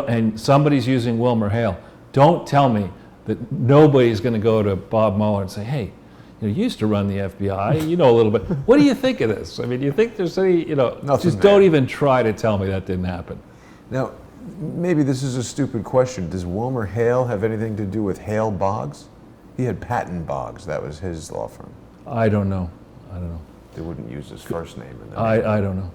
and somebody's using Wilmer Hale, don't tell me that nobody's going to go to Bob Mueller and say, hey, you used to run the FBI, you know a little bit. What do you think of this? I mean, do you think there's any, Nothing just there. don't even try to tell me that didn't happen. Now, maybe this is a stupid question. Does Wilmer Hale have anything to do with Hale Boggs? He had Patton Boggs. That was his law firm. I don't know. They wouldn't use his first name in that. I don't know.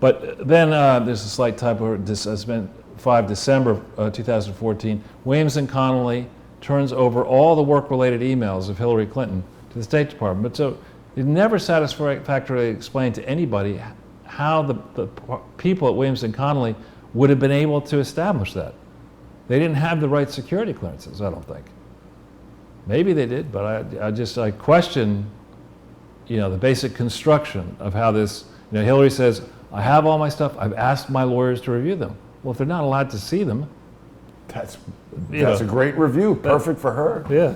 But then there's a slight typo. This has been 5 December 2014. Williams and Connolly turns over all the work-related emails of Hillary Clinton to the State Department. But so it never satisfactorily explained to anybody how the people at Williams and Connolly would have been able to establish that. They didn't have the right security clearances, I don't think. Maybe they did, but I question, the basic construction of how this, Hillary says, I have all my stuff, I've asked my lawyers to review them. Well, if they're not allowed to see them. That's a great review, perfect for her. Yeah.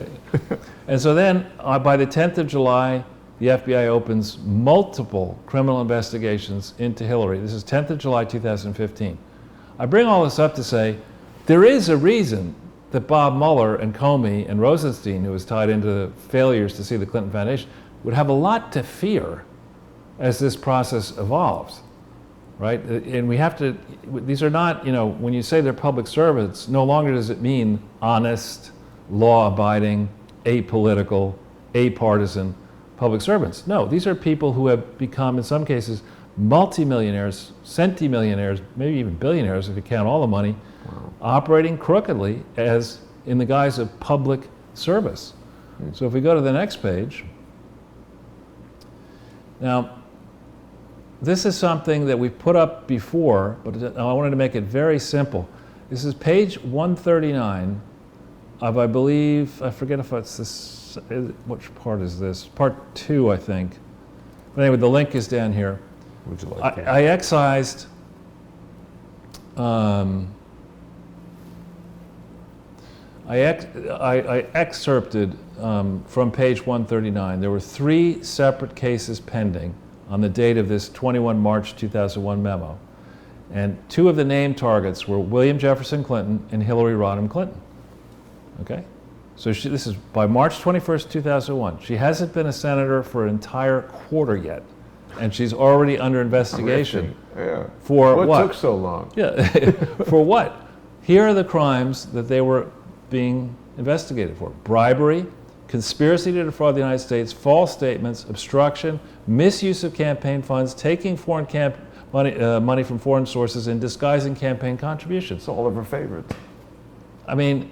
And so then, by the 10th of July, the FBI opens multiple criminal investigations into Hillary. This is 10th of July, 2015. I bring all this up to say, there is a reason that Bob Mueller and Comey and Rosenstein, who was tied into the failures to see the Clinton Foundation, would have a lot to fear as this process evolves, right? And we have to, these are not, when you say they're public servants, no longer does it mean honest, law-abiding, apolitical, apartisan public servants. No, these are people who have become, in some cases, multimillionaires, centimillionaires, maybe even billionaires if you count all the money, operating crookedly as in the guise of public service. So if we go to the next page, now this is something that we've put up before, but I wanted to make it very simple. This is page 139 of, I believe, I forget if it's this, which part is this? Part 2, I think. But anyway, the link is down here. Would you like I excised I excerpted from page 139. There were 3 separate cases pending on the date of this 21 March 2001 memo. And 2 of the named targets were William Jefferson Clinton and Hillary Rodham Clinton. Okay? So this is by March 21st, 2001. She hasn't been a senator for an entire quarter yet. And she's already under investigation. Yeah. For what? What took so long? Yeah. For what? Here are the crimes that they were being investigated for: bribery, conspiracy to defraud the United States, false statements, obstruction, misuse of campaign funds, taking foreign money from foreign sources, and disguising campaign contributions. It's all of her favorites. I mean,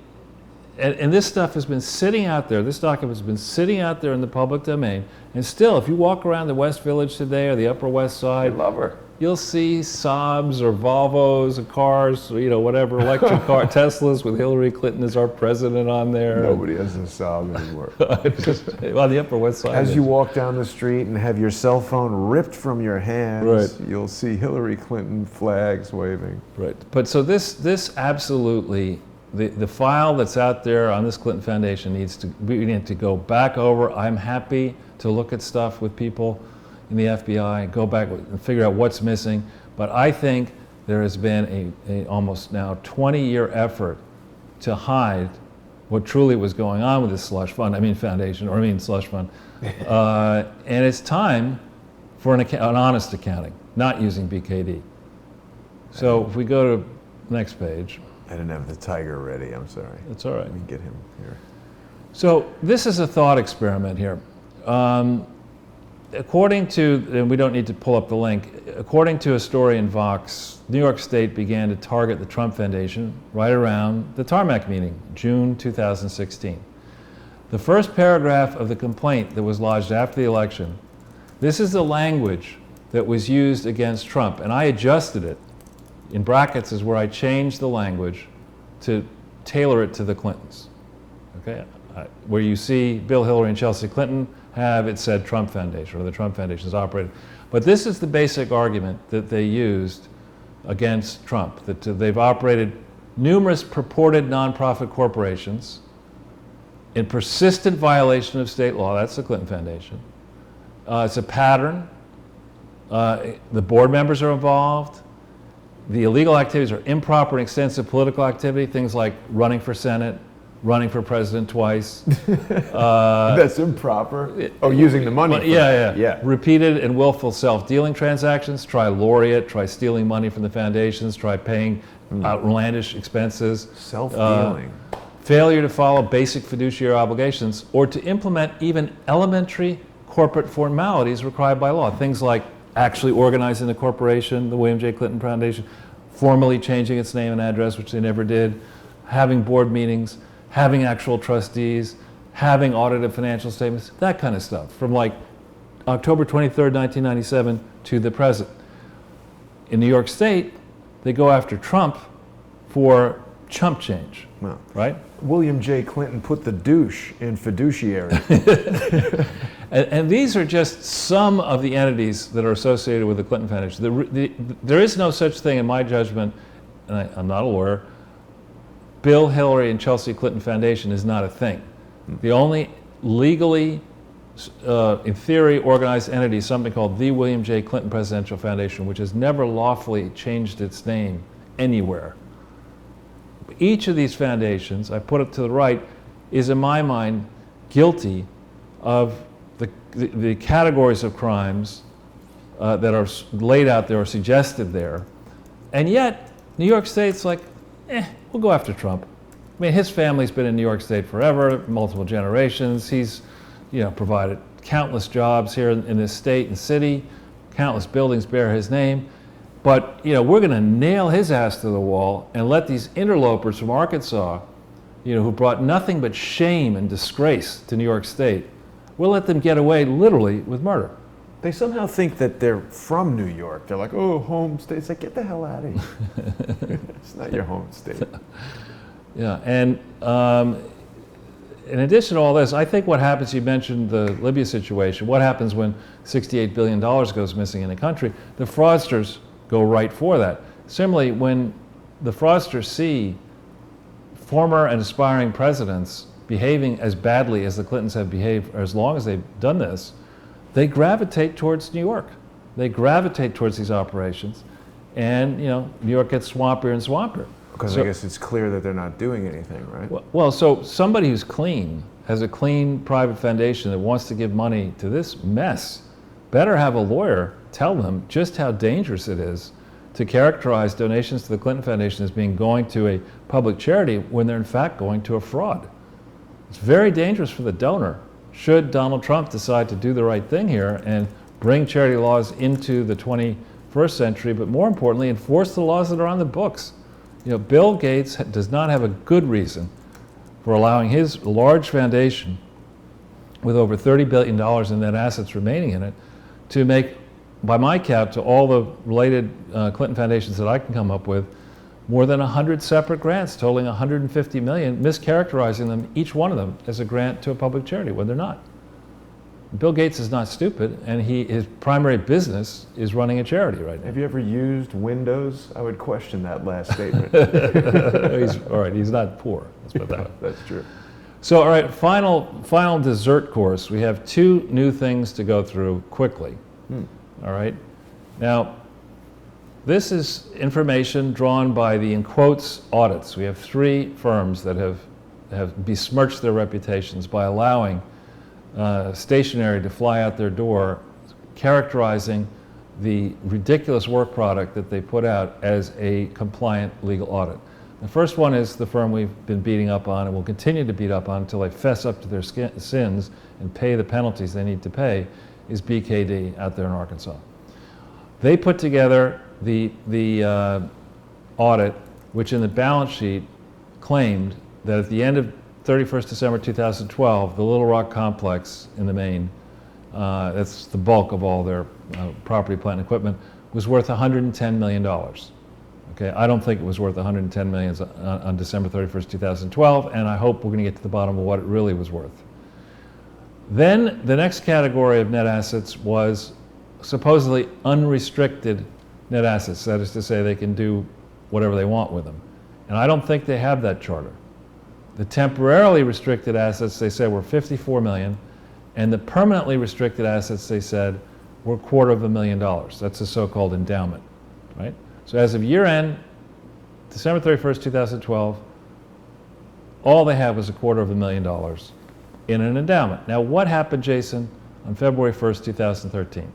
and this stuff has been sitting out there, this document has been sitting out there in the public domain, and still, if you walk around the West Village today or the Upper West I Side, love her. you'll see Saabs or Volvos or cars, whatever, electric car, Teslas with Hillary Clinton as our president on there. Nobody has a Saab anymore. On the Upper West Side. As you walk down the street and have your cell phone ripped from your hands, Right. you'll see Hillary Clinton flags waving. Right. But so this absolutely, the file that's out there on this Clinton Foundation we need to go back over. I'm happy to look at stuff with people in the FBI, go back and figure out what's missing. But I think there has been a almost now 20-year effort to hide what truly was going on with this slush fund, slush fund. And it's time for an honest accounting, not using BKD. So if we go to next page. I didn't have the tiger ready, I'm sorry. That's all right. Let me get him here. So this is a thought experiment here. According to, and we don't need to pull up the link, according to a story in Vox, New York State began to target the Trump Foundation right around the tarmac meeting, June 2016. The first paragraph of the complaint that was lodged after the election, this is the language that was used against Trump, and I adjusted it. In brackets is where I changed the language to tailor it to the Clintons. Okay, where you see Bill, Hillary, and Chelsea Clinton it said Trump Foundation, or the Trump Foundation is operated. But this is the basic argument that they used against Trump, that they've operated numerous purported nonprofit corporations in persistent violation of state law. That's the Clinton Foundation. It's a pattern. The board members are involved. The illegal activities are improper and extensive political activity, things like running for Senate, running for president twice. That's improper. Oh, using the money. Yeah. Repeated and willful self-dealing transactions. Try laureate, try stealing money from the foundations, try paying outlandish expenses. Self-dealing. Failure to follow basic fiduciary obligations or to implement even elementary corporate formalities required by law. Things like actually organizing the corporation, the William J. Clinton Foundation, formally changing its name and address, which they never did, having board meetings, having actual trustees, having audited financial statements, that kind of stuff, from like October 23rd, 1997 to the present. In New York State, they go after Trump for chump change, Well, right? William J. Clinton put the douche in fiduciary. And these are just some of the entities that are associated with the Clinton Foundation. There is no such thing, in my judgment, and I'm not a lawyer, Bill, Hillary, and Chelsea Clinton Foundation is not a thing. The only legally, in theory, organized entity is something called the William J. Clinton Presidential Foundation, which has never lawfully changed its name anywhere. Each of these foundations, I put it to the right, is in my mind guilty of the categories of crimes that are laid out there or suggested there. And yet, New York State's like, we'll go after Trump. I mean, his family's been in New York State forever, multiple generations. He's, provided countless jobs here in this state and city. Countless buildings bear his name. But, we're going to nail his ass to the wall and let these interlopers from Arkansas, who brought nothing but shame and disgrace to New York State, we'll let them get away literally with murder. They somehow think that they're from New York. They're like, oh, home state. It's like, get the hell out of here. It's not your home state. Yeah, and in addition to all this, I think what happens, you mentioned the Libya situation, what happens when $68 billion goes missing in a country, the fraudsters go right for that. Similarly, when the fraudsters see former and aspiring presidents behaving as badly as the Clintons have behaved, or as long as they've done this, they gravitate towards New York. They gravitate towards these operations, and New York gets swampier and swampier. Because I guess it's clear that they're not doing anything, right? Well, so somebody who's clean, has a clean private foundation that wants to give money to this mess, better have a lawyer tell them just how dangerous it is to characterize donations to the Clinton Foundation as being going to a public charity when they're in fact going to a fraud. It's very dangerous for the donor should Donald Trump decide to do the right thing here and bring charity laws into the 21st century, but more importantly, enforce the laws that are on the books. Bill Gates does not have a good reason for allowing his large foundation with over $30 billion in net assets remaining in it to make, by my count, to all the related Clinton foundations that I can come up with, more than 100 separate grants totaling $150 million, mischaracterizing them, each one of them, as a grant to a public charity when they're not. Bill Gates is not stupid, and his primary business is running a charity right now. Have you ever used Windows? I would question that last statement. All right, he's not poor. Let's put that way. That's true. So, all right, final dessert course. We have two new things to go through quickly. All right. Now, this is information drawn by the, in quotes, audits. We have three firms that have besmirched their reputations by allowing stationery to fly out their door, characterizing the ridiculous work product that they put out as a compliant legal audit. The first one is the firm we've been beating up on and will continue to beat up on until they fess up to their sins and pay the penalties they need to pay, is BKD out there in Arkansas. They put together the audit, which in the balance sheet claimed that at the end of 31st December 2012, the Little Rock complex in the Maine, that's the bulk of all their property, plant, and equipment, was worth $110 million. Okay, I don't think it was worth $110 million on December 31st, 2012, and I hope we're going to get to the bottom of what it really was worth. Then the next category of net assets was supposedly unrestricted net assets. That is to say, they can do whatever they want with them. And I don't think they have that charter. The temporarily restricted assets, they said, were $54 million, and the permanently restricted assets, they said, were $250,000. That's a so-called endowment, right? So as of year end, December 31st, 2012, all they had was $250,000 in an endowment. Now, what happened, Jason, on February 1st, 2013?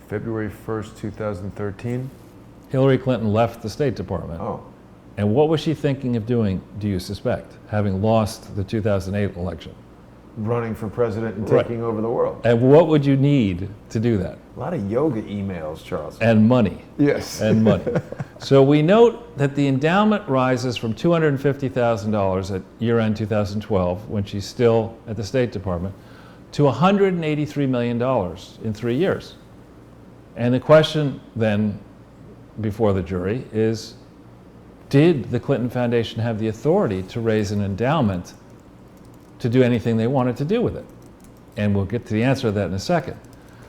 February 1st, 2013. Hillary Clinton left the State Department. Oh, And what was she thinking of doing, do you suspect, having lost the 2008 election? running for president and Right. taking over the world. And what would you need to do that? A lot of yoga emails, Charles. And money. Yes. And money. So we note that the endowment rises from $250,000 at year-end 2012, when she's still at the State Department, to $183 million in 3 years. And the question then before the jury is, did the Clinton Foundation have the authority to raise an endowment to do anything they wanted to do with it? And we'll get to the answer to that in a second.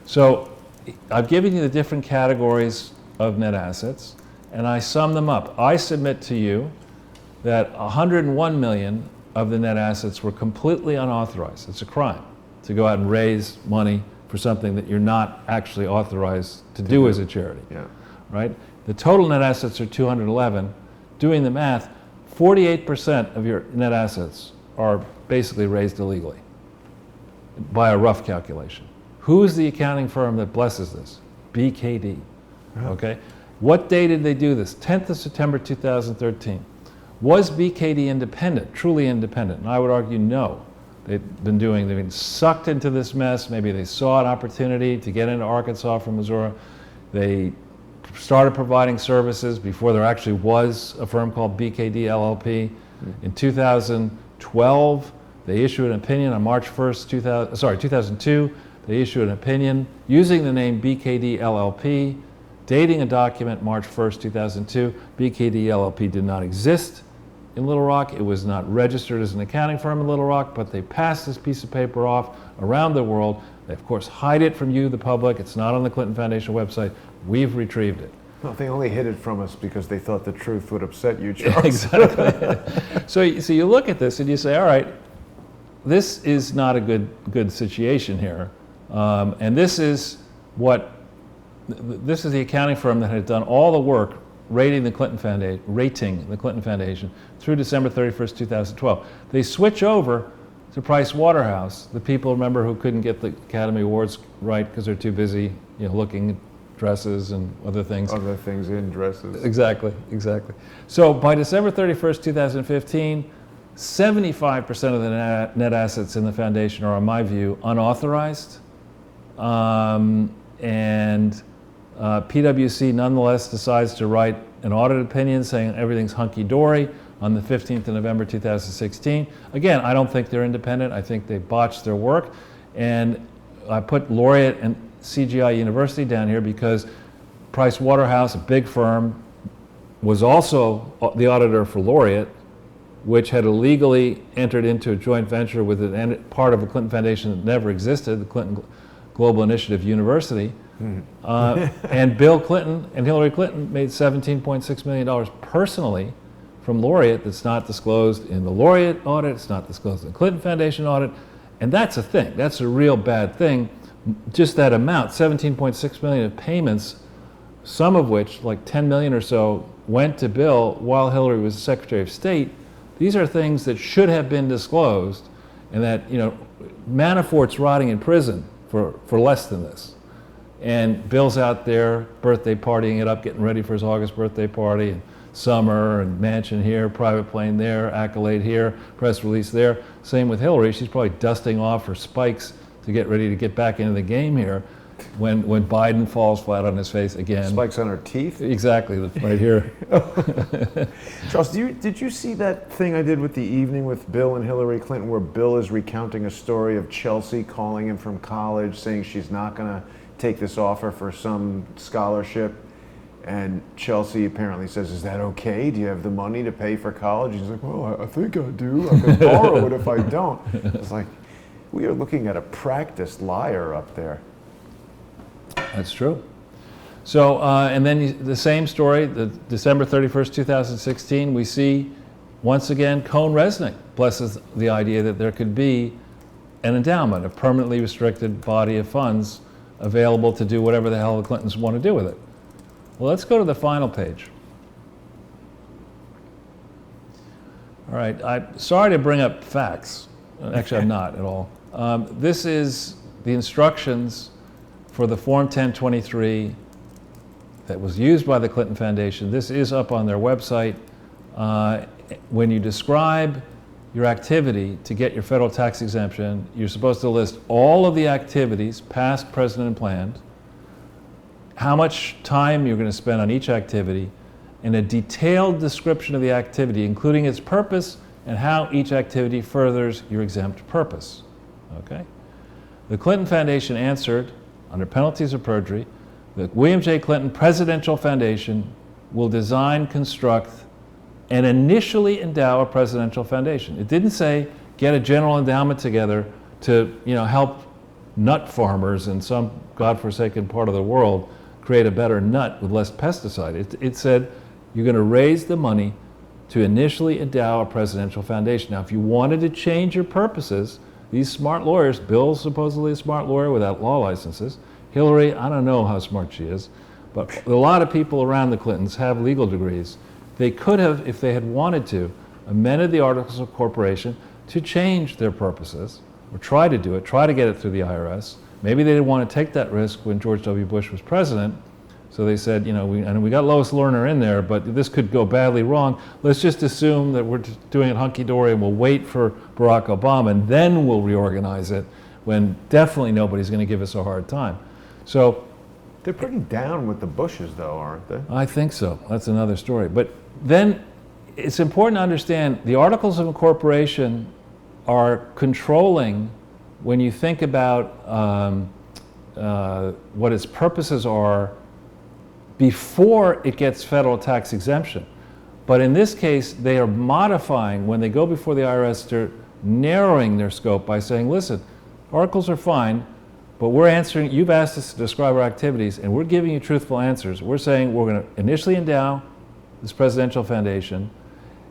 So I've given you the different categories of net assets, and I sum them up. I submit to you that 101 million of the net assets were completely unauthorized. It's a crime to go out and raise money for something that you're not actually authorized to do as a charity. Yeah. Right? The total net assets are 211. Doing the math, 48% of your net assets are basically raised illegally by a rough calculation. Who's the accounting firm that blesses this? BKD. Okay? What day did they do this? 10th of September 2013. Was BKD independent, truly independent? And I would argue no. They've been sucked into this mess. Maybe they saw an opportunity to get into Arkansas from Missouri. They started providing services before there actually was a firm called BKD LLP. In 2012, they issued an opinion on March 1st, 2002. They issued an opinion using the name BKD LLP, dating a document March 1st, 2002. BKD LLP did not exist in Little Rock. It was not registered as an accounting firm in Little Rock, but they passed this piece of paper off around the world. They, of course, hide it from you, the public. It's not on the Clinton Foundation website. We've retrieved it. Well, they only hid it from us because they thought the truth would upset you, Charles. Exactly. So you look at this and you say, all right, this is not a good situation here. And this is the accounting firm that had done all the work rating the Clinton Foundation through December 31st, 2012. They switch over to Price Waterhouse, the people, remember, who couldn't get the Academy Awards right because they're too busy, looking at dresses and other things. Other things in dresses. Exactly. So by December 31st, 2015, 75% of the net assets in the foundation are, in my view, unauthorized. And PwC nonetheless decides to write an audit opinion saying everything's hunky-dory on the 15th of November 2016. Again, I don't think they're independent. I think they botched their work. And I put Laureate and CGI University down here because Price Waterhouse, a big firm, was also the auditor for Laureate, which had illegally entered into a joint venture with part of a Clinton Foundation that never existed, the Clinton Global Initiative University. And Bill Clinton and Hillary Clinton made $17.6 million personally from Laureate that's not disclosed in the Laureate audit, it's not disclosed in the Clinton Foundation audit, and that's a thing. That's a real bad thing. Just that amount, 17.6 million of payments, some of which, like 10 million or so, went to Bill while Hillary was Secretary of State. These are things that should have been disclosed, and that, Manafort's rotting in prison for less than this. And Bill's out there birthday partying it up, getting ready for his August birthday party, and summer, and mansion here, private plane there, accolade here, press release there. Same with Hillary. She's probably dusting off her spikes to get ready to get back into the game here when Biden falls flat on his face again. Spikes on her teeth? Exactly, right here. Charles, did you see that thing I did with the evening with Bill and Hillary Clinton, where Bill is recounting a story of Chelsea calling him from college saying she's not going to take this offer for some scholarship? And Chelsea apparently says, is that okay? Do you have the money to pay for college? He's like, well, I think I do. I can borrow it if I don't. It's like, we are looking at a practiced liar up there. That's true. So, and then the same story, the December 31st, 2016, we see, once again, Cohn-Resnick blesses the idea that there could be an endowment, a permanently restricted body of funds available to do whatever the hell the Clintons want to do with it. Well, let's go to the final page. All right, I'm sorry to bring up facts. Actually, I'm not at all. This is the instructions for the Form 1023 that was used by the Clinton Foundation. This is up on their website. When you describe your activity to get your federal tax exemption, you're supposed to list all of the activities, past, present, and planned, how much time you're going to spend on each activity, and a detailed description of the activity, including its purpose and how each activity furthers your exempt purpose. Okay? The Clinton Foundation answered, under penalties of perjury, the William J. Clinton Presidential Foundation will design, construct, and initially endow a presidential foundation. It didn't say get a general endowment together to help nut farmers in some godforsaken part of the world create a better nut with less pesticide. It said you're going to raise the money to initially endow a presidential foundation. Now, if you wanted to change your purposes, these smart lawyers, Bill's supposedly a smart lawyer without law licenses, Hillary, I don't know how smart she is, but a lot of people around the Clintons have legal degrees. They could have, if they had wanted to, amended the Articles of Corporation to change their purposes, or try to do it, try to get it through the IRS. Maybe they didn't want to take that risk when George W. Bush was president, so they said, we got Lois Lerner in there, but this could go badly wrong. Let's just assume that we're doing it hunky-dory and we'll wait for Barack Obama, and then we'll reorganize it when definitely nobody's going to give us a hard time. So they're pretty down with the Bushes, though, aren't they? I think so. That's another story. But then it's important to understand the Articles of Incorporation are controlling when you think about what its purposes are before it gets federal tax exemption. But in this case, they are modifying, when they go before the IRS, they're narrowing their scope by saying, listen, articles are fine, but we're answering, you've asked us to describe our activities, and we're giving you truthful answers. We're saying we're going to initially endow this presidential foundation,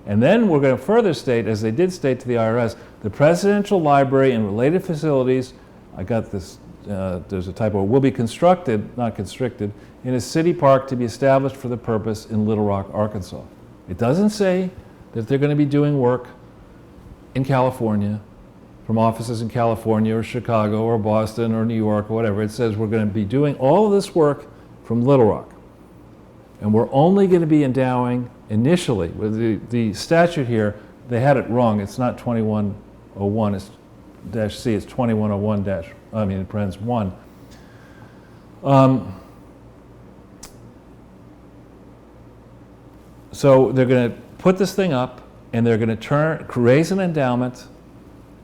and then we're going to further state, as they did state to the IRS, the presidential library and related facilities, I got this, there's a typo, will be constructed, not constricted, in a city park to be established for the purpose in Little Rock, Arkansas. It doesn't say that they're going to be doing work in California, from offices in California or Chicago or Boston or New York or whatever. It says we're going to be doing all of this work from Little Rock. And we're only going to be endowing initially, with the statute here, they had it wrong. It's not 2101, it's -C, it's 2101 parens 1. So they're going to put this thing up, and they're going to raise an endowment,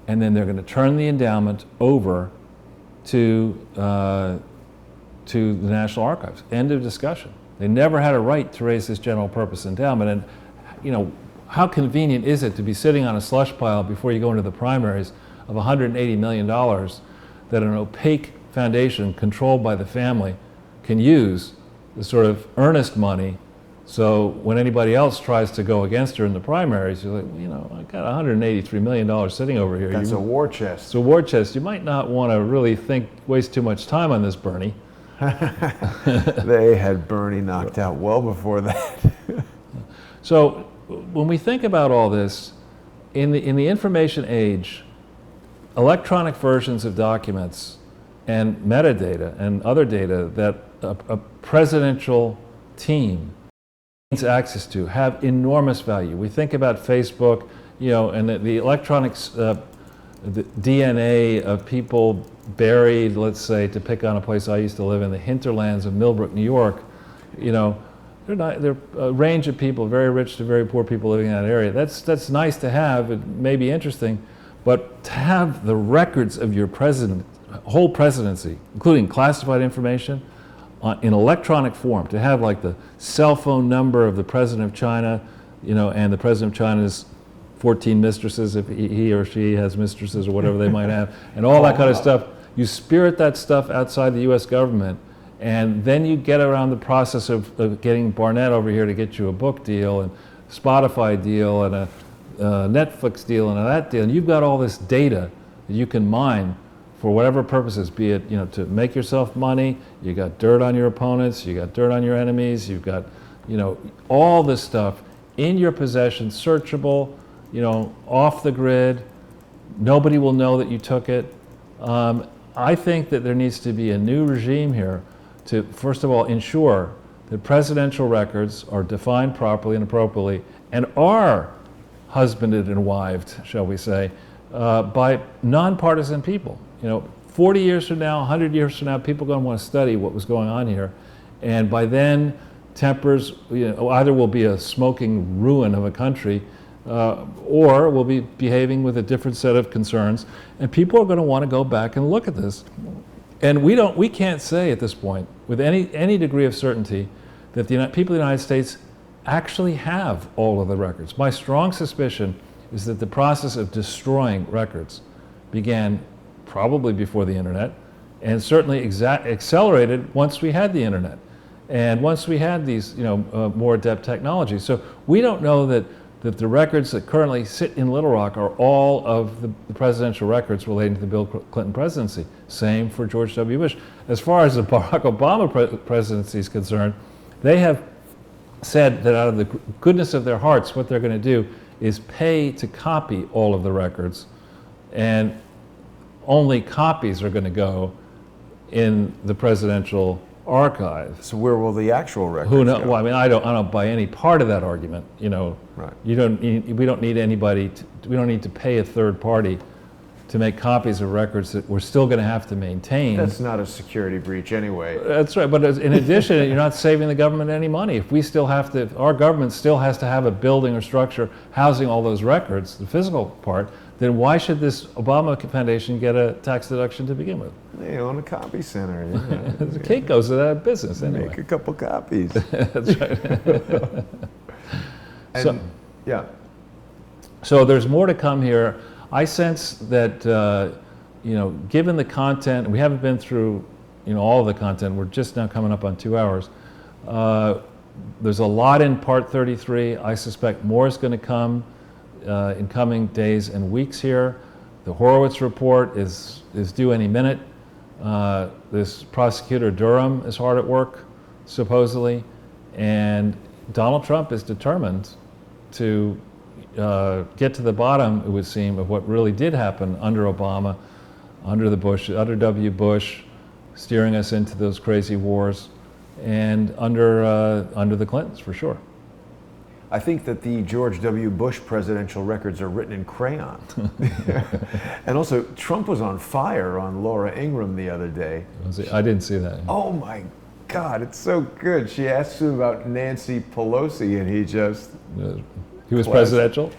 and then they're going to turn the endowment over to the National Archives. End of discussion. They never had a right to raise this general purpose endowment. And how convenient is it to be sitting on a slush pile before you go into the primaries of $180 million that an opaque foundation controlled by the family can use, the sort of earnest money. So when anybody else tries to go against her in the primaries, you're like, I got $183 million sitting over here. That's a war chest. It's a war chest. You might not want to really waste too much time on this, Bernie. They had Bernie knocked out well before that. So when we think about all this, in the information age, electronic versions of documents and metadata and other data that a presidential team needs access to have enormous value. We think about Facebook, and the electronics, the DNA of people buried, let's say, to pick on a place I used to live in, the hinterlands of Millbrook, New York. They're a range of people, very rich to very poor people living in that area. That's nice to have. It may be interesting, but to have the records of your whole presidency, including classified information, in electronic form, to have like the cell phone number of the president of China, and the president of China's 14 mistresses, if he or she has mistresses or whatever they might have, and all that kind of stuff. You spirit that stuff outside the U.S. government, and then you get around the process of getting Barnett over here to get you a book deal, and Spotify deal, and a Netflix deal, and that deal, and you've got all this data that you can mine for whatever purposes, be it, to make yourself money, you got dirt on your opponents, you got dirt on your enemies, you've got, all this stuff in your possession, searchable, off the grid. Nobody will know that you took it. I think that there needs to be a new regime here to, first of all, ensure that presidential records are defined properly and appropriately and are husbanded and wived, shall we say, by nonpartisan people. 40 years from now, 100 years from now, people are going to want to study what was going on here. And by then, tempers, either will be a smoking ruin of a country, or we'll be behaving with a different set of concerns. And people are going to want to go back and look at this. And we can't say at this point, with any degree of certainty, that the people of the United States actually have all of the records. My strong suspicion is that the process of destroying records began probably before the internet, and certainly accelerated once we had the internet, and once we had these more adept technologies. So we don't know that the records that currently sit in Little Rock are all of the presidential records relating to the Bill Clinton presidency. Same for George W. Bush. As far as the Barack Obama presidency is concerned, they have said that out of the goodness of their hearts, what they're going to do is pay to copy all of the records, and only copies are going to go in the presidential archive. So where will the actual records Who knows? go? Well, I mean, I don't buy any part of that argument. Right. We don't need anybody. We don't need to pay a third party to make copies of records that we're still going to have to maintain. That's not a security breach anyway. That's right. But in addition, you're not saving the government any money. If we still have to, our government still has to have a building or structure housing all those records, the physical part, then why should this Obama Foundation get a tax deduction to begin with? They own a copy center. The cake goes to that business anyway. Make a couple copies. That's right. And, yeah. So there's more to come here. I sense that, given the content, we haven't been through, all of the content. We're just now coming up on 2 hours. There's a lot in Part 33. I suspect more is going to come in coming days and weeks here. The Horowitz report is due any minute. This prosecutor Durham is hard at work, supposedly, and Donald Trump is determined to get to the bottom, it would seem, of what really did happen under Obama, under W. Bush, steering us into those crazy wars, and under the Clintons, for sure. I think that the George W. Bush presidential records are written in crayon. And also, Trump was on fire on Laura Ingraham the other day. I didn't see that. Oh my God, it's so good. She asked him about Nancy Pelosi, and he just... He was presidential?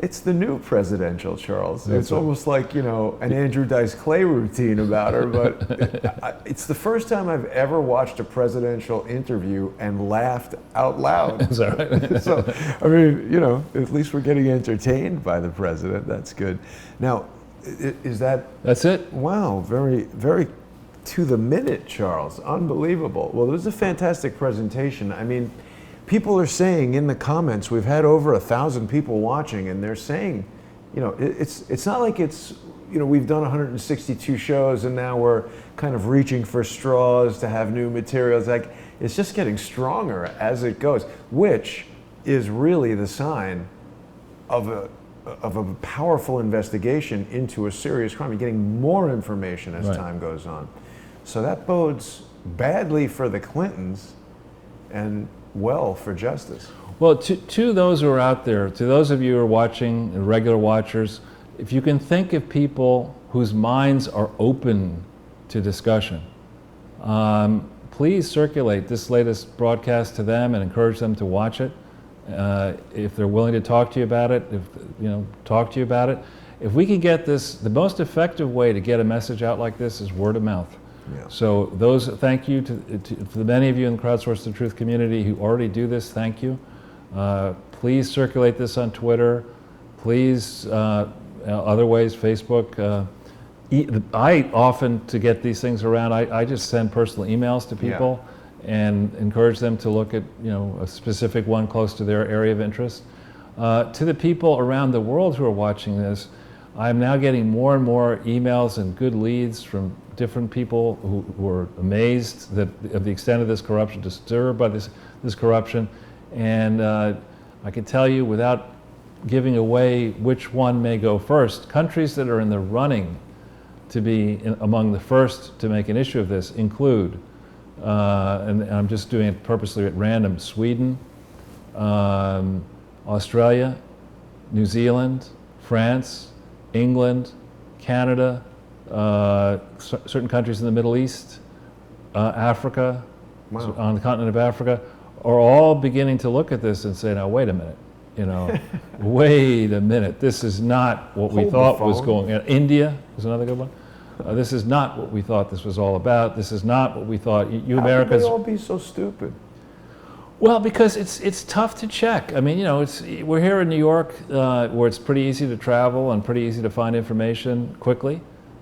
It's the new presidential, Charles. That's It's right. almost like, an Andrew Dice Clay routine about her, but it's the first time I've ever watched a presidential interview and laughed out loud. Is that right? So, I mean, at least we're getting entertained by the president. That's good. Now, is that... That's it? Wow, very, very to the minute, Charles. Unbelievable. Well, it was a fantastic presentation. I mean, people are saying in the comments, we've had over 1,000 people watching, and they're saying, it's not like it's, we've done 162 shows and now we're kind of reaching for straws to have new materials. Like, it's just getting stronger as it goes, which is really the sign of a powerful investigation into a serious crime. You're getting more information as time goes on. So that bodes badly for the Clintons and well for justice. Well, to those who are out there, to those of you who are watching, regular watchers, if you can think of people whose minds are open to discussion, please circulate this latest broadcast to them and encourage them to watch it. If they're willing to talk to you about it, talk to you about it. If we can get this, the most effective way to get a message out like this is word of mouth. Yeah. So thank you to the many of you in the Crowdsource the Truth community who already do this. Thank you. Please circulate this on Twitter. Please, other ways, Facebook. I often, to get these things around, I just send personal emails to people and encourage them to look at a specific one close to their area of interest. To the people around the world who are watching this, I'm now getting more and more emails and good leads from different people who are amazed of the extent of this corruption, disturbed by this corruption. And I can tell you, without giving away which one may go first, countries that are in the running to be among the first to make an issue of this include, and I'm just doing it purposely at random, Sweden, Australia, New Zealand, France, England, Canada, certain countries in the Middle East, Africa, Wow. on the continent of Africa, are all beginning to look at this and say, now wait a minute, wait a minute, this is not what we Hold the thought was phone. going on. India is another good one. This is not what we thought this was all about. This is not what we thought. You How Americans. could they all be so stupid? Well, because it's tough to check. I mean, we're here in New York, where it's pretty easy to travel and pretty easy to find information quickly.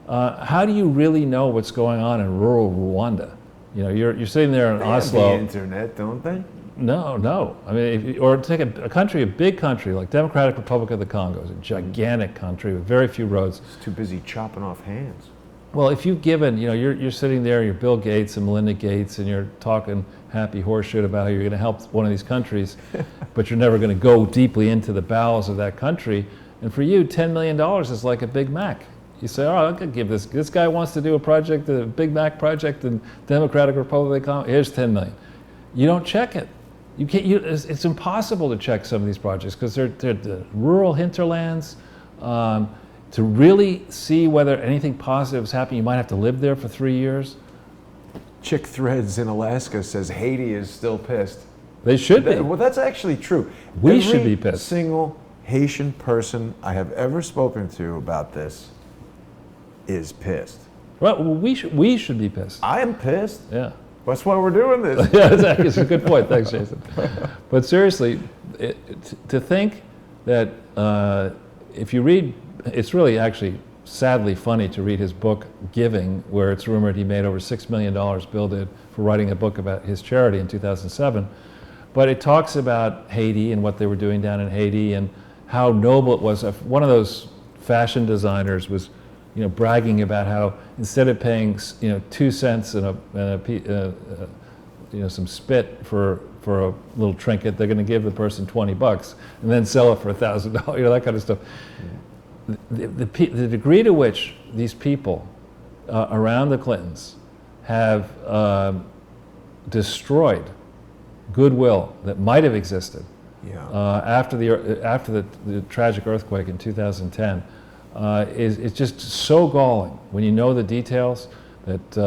How do you really know what's going on in rural Rwanda? You're sitting there in They have Oslo. the internet, don't they? No. I mean, or take a country, a big country like Democratic Republic of the Congo, is a gigantic country with very few roads. It's too busy chopping off hands. Well, if you've given, you're sitting there, you're Bill Gates and Melinda Gates, and you're talking happy horseshit about how you're going to help one of these countries, but you're never going to go deeply into the bowels of that country. And for you, $10 million is like a Big Mac. You say, oh, I could give this guy wants to do a project, a Big Mac project in Democratic Republic of the Congo, here's 10 million. You don't check it. You can't. It's impossible to check some of these projects because they're the rural hinterlands. To really see whether anything positive is happening, you might have to live there for 3 years. Chick Threads in Alaska says Haiti is still pissed. They should be. Well, that's actually true. We should be pissed. Every single Haitian person I have ever spoken to about this is pissed. Well, we should be pissed. I am pissed. Yeah. That's why we're doing this. Yeah, exactly. It's a good point. Thanks, Jason. But seriously, to think that if you read, it's really actually sadly funny to read his book, Giving, where it's rumored he made over $6 million, Bill did, for writing a book about his charity in 2007. But it talks about Haiti and what they were doing down in Haiti and how noble it was. One of those fashion designers was bragging about how instead of paying 2 cents and some spit for a little trinket, they're going to give the person $20 and then sell it for $1,000, that kind of stuff. The degree to which these people around the Clintons have destroyed goodwill that might have existed after the tragic earthquake in 2010 is just so galling when you know the details that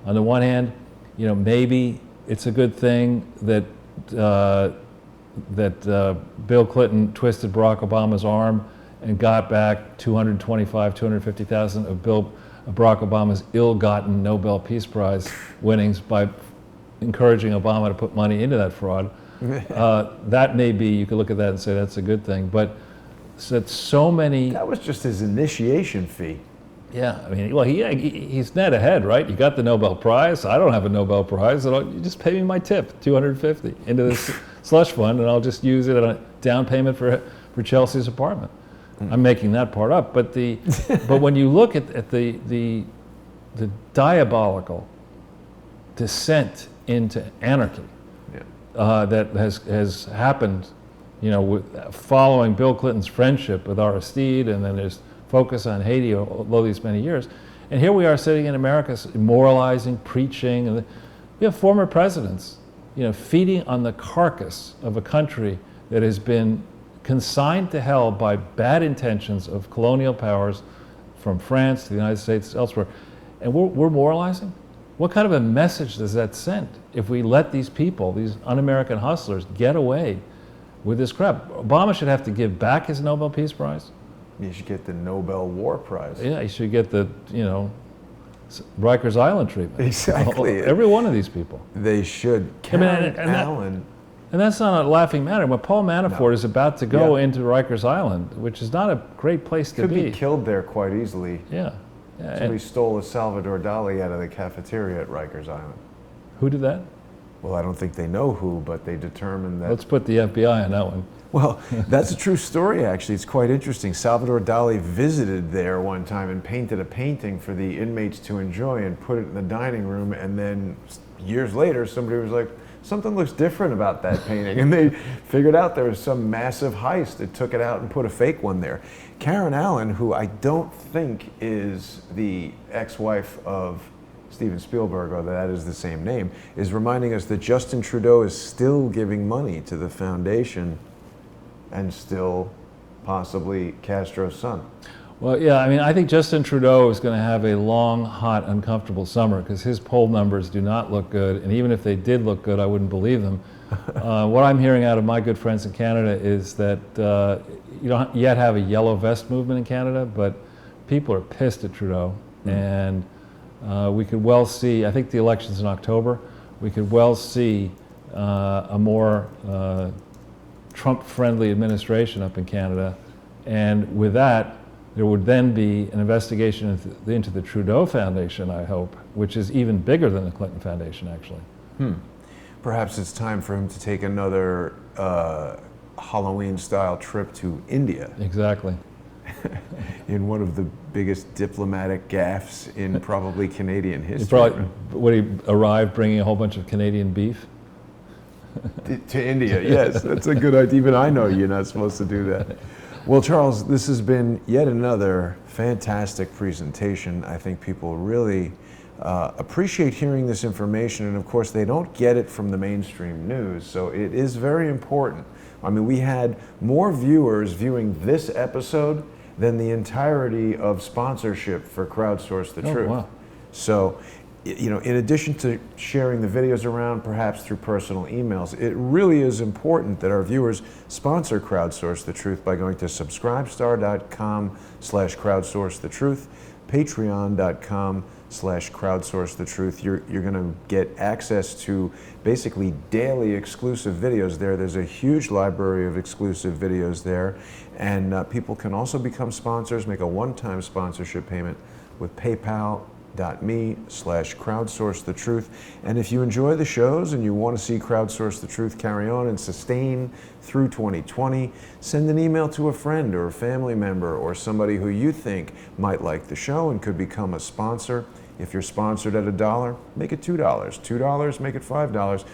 on the one hand, maybe it's a good thing that Bill Clinton twisted Barack Obama's arm and got back 250,000 of Barack Obama's ill-gotten Nobel Peace Prize winnings by encouraging Obama to put money into that fraud. That may be, you could look at that and say that's a good thing, but that so many... That was just his initiation fee. Yeah, I mean, well, he's net ahead, right? You got the Nobel Prize. I don't have a Nobel Prize. You just pay me my tip, $250, into this slush fund, and I'll just use it on a down payment for Chelsea's apartment. I'm making that part up, but when you look at the diabolical descent into anarchy that has happened, following Bill Clinton's friendship with Aristide, and then his focus on Haiti over these many years, and here we are sitting in America, moralizing, preaching, and we have former presidents, feeding on the carcass of a country that has been consigned to hell by bad intentions of colonial powers from France to the United States, elsewhere. And we're moralizing? What kind of a message does that send if we let these people, these un-American hustlers, get away with this crap? Obama should have to give back his Nobel Peace Prize. You should get the Nobel War Prize. Yeah, he should get the, Rikers Island treatment. Exactly. Every one of these people. They should. Karen Allen. And that's not a laughing matter. But Paul Manafort is about to go into Rikers Island, which is not a great place to Could be killed there quite easily. Yeah. Somebody stole a Salvador Dali out of the cafeteria at Rikers Island. Who did that? Well, I don't think they know who, but they determined that. Let's put the FBI on that one. Well, that's a true story, actually. It's quite interesting. Salvador Dali visited there one time and painted a painting for the inmates to enjoy and put it in the dining room. And then years later, somebody was like, something looks different about that painting. And they figured out there was some massive heist that took it out and put a fake one there. Karen Allen, who I don't think is the ex-wife of Steven Spielberg, or that is the same name, is reminding us that Justin Trudeau is still giving money to the foundation and still possibly Castro's son. Well, yeah, I mean, I think Justin Trudeau is going to have a long, hot, uncomfortable summer because his poll numbers do not look good, and even if they did look good, I wouldn't believe them. What I'm hearing out of my good friends in Canada is that you don't yet have a yellow vest movement in Canada, but people are pissed at Trudeau, and we could well see, I think the election's in October, we could well see a more Trump-friendly administration up in Canada, and with that, there would then be an investigation into the Trudeau Foundation, I hope, which is even bigger than the Clinton Foundation, actually. Perhaps it's time for him to take another Halloween-style trip to India. Exactly. In one of the biggest diplomatic gaffes in probably Canadian history. He probably, would he arrive bringing a whole bunch of Canadian beef? To India, yes. That's a good idea. Even I know you're not supposed to do that. Well, Charles, this has been yet another fantastic presentation. I think people really appreciate hearing this information, and of course they don't get it from the mainstream news, so it is very important. I mean, we had more viewers viewing this episode than the entirety of sponsorship for Crowdsource the Truth. Wow. So, you know, in addition to sharing the videos around, perhaps through personal emails, it really is important that our viewers sponsor Crowdsource the Truth by going to subscribestar.com/crowdsourcethetruth, patreon.com/crowdsourcethetruth. You're going to get access to basically daily exclusive videos there. There's a huge library of exclusive videos there, and people can also become sponsors, make a one-time sponsorship payment with paypal.me/crowdsourcethetruth. And if you enjoy the shows and you want to see Crowdsource the Truth carry on and sustain through 2020, send an email to a friend or a family member or somebody who you think might like the show and could become a sponsor. If you're sponsored at $1, make it $2. $2, make it $5.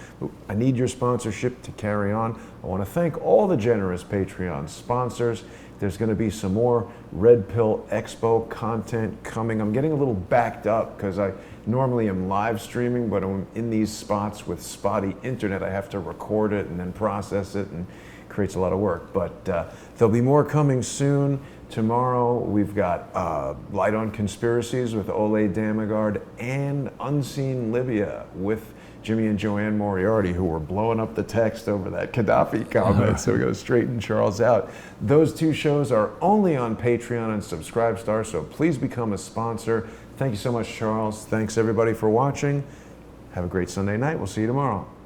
I need your sponsorship to carry on. I want to thank all the generous Patreon sponsors. There's going to be some more Red Pill Expo content coming. I'm getting a little backed up because I normally am live streaming, but I'm in these spots with spotty internet. I have to record it and then process it, and it creates a lot of work. But there'll be more coming soon. Tomorrow we've got Light on Conspiracies with Ole Damagard and Unseen Libya with Jimmy and Joanne Moriarty, who were blowing up the text over that Gaddafi comment, so we're going to straighten Charles out. Those two shows are only on Patreon and Subscribestar, so please become a sponsor. Thank you so much, Charles. Thanks, everybody, for watching. Have a great Sunday night. We'll see you tomorrow.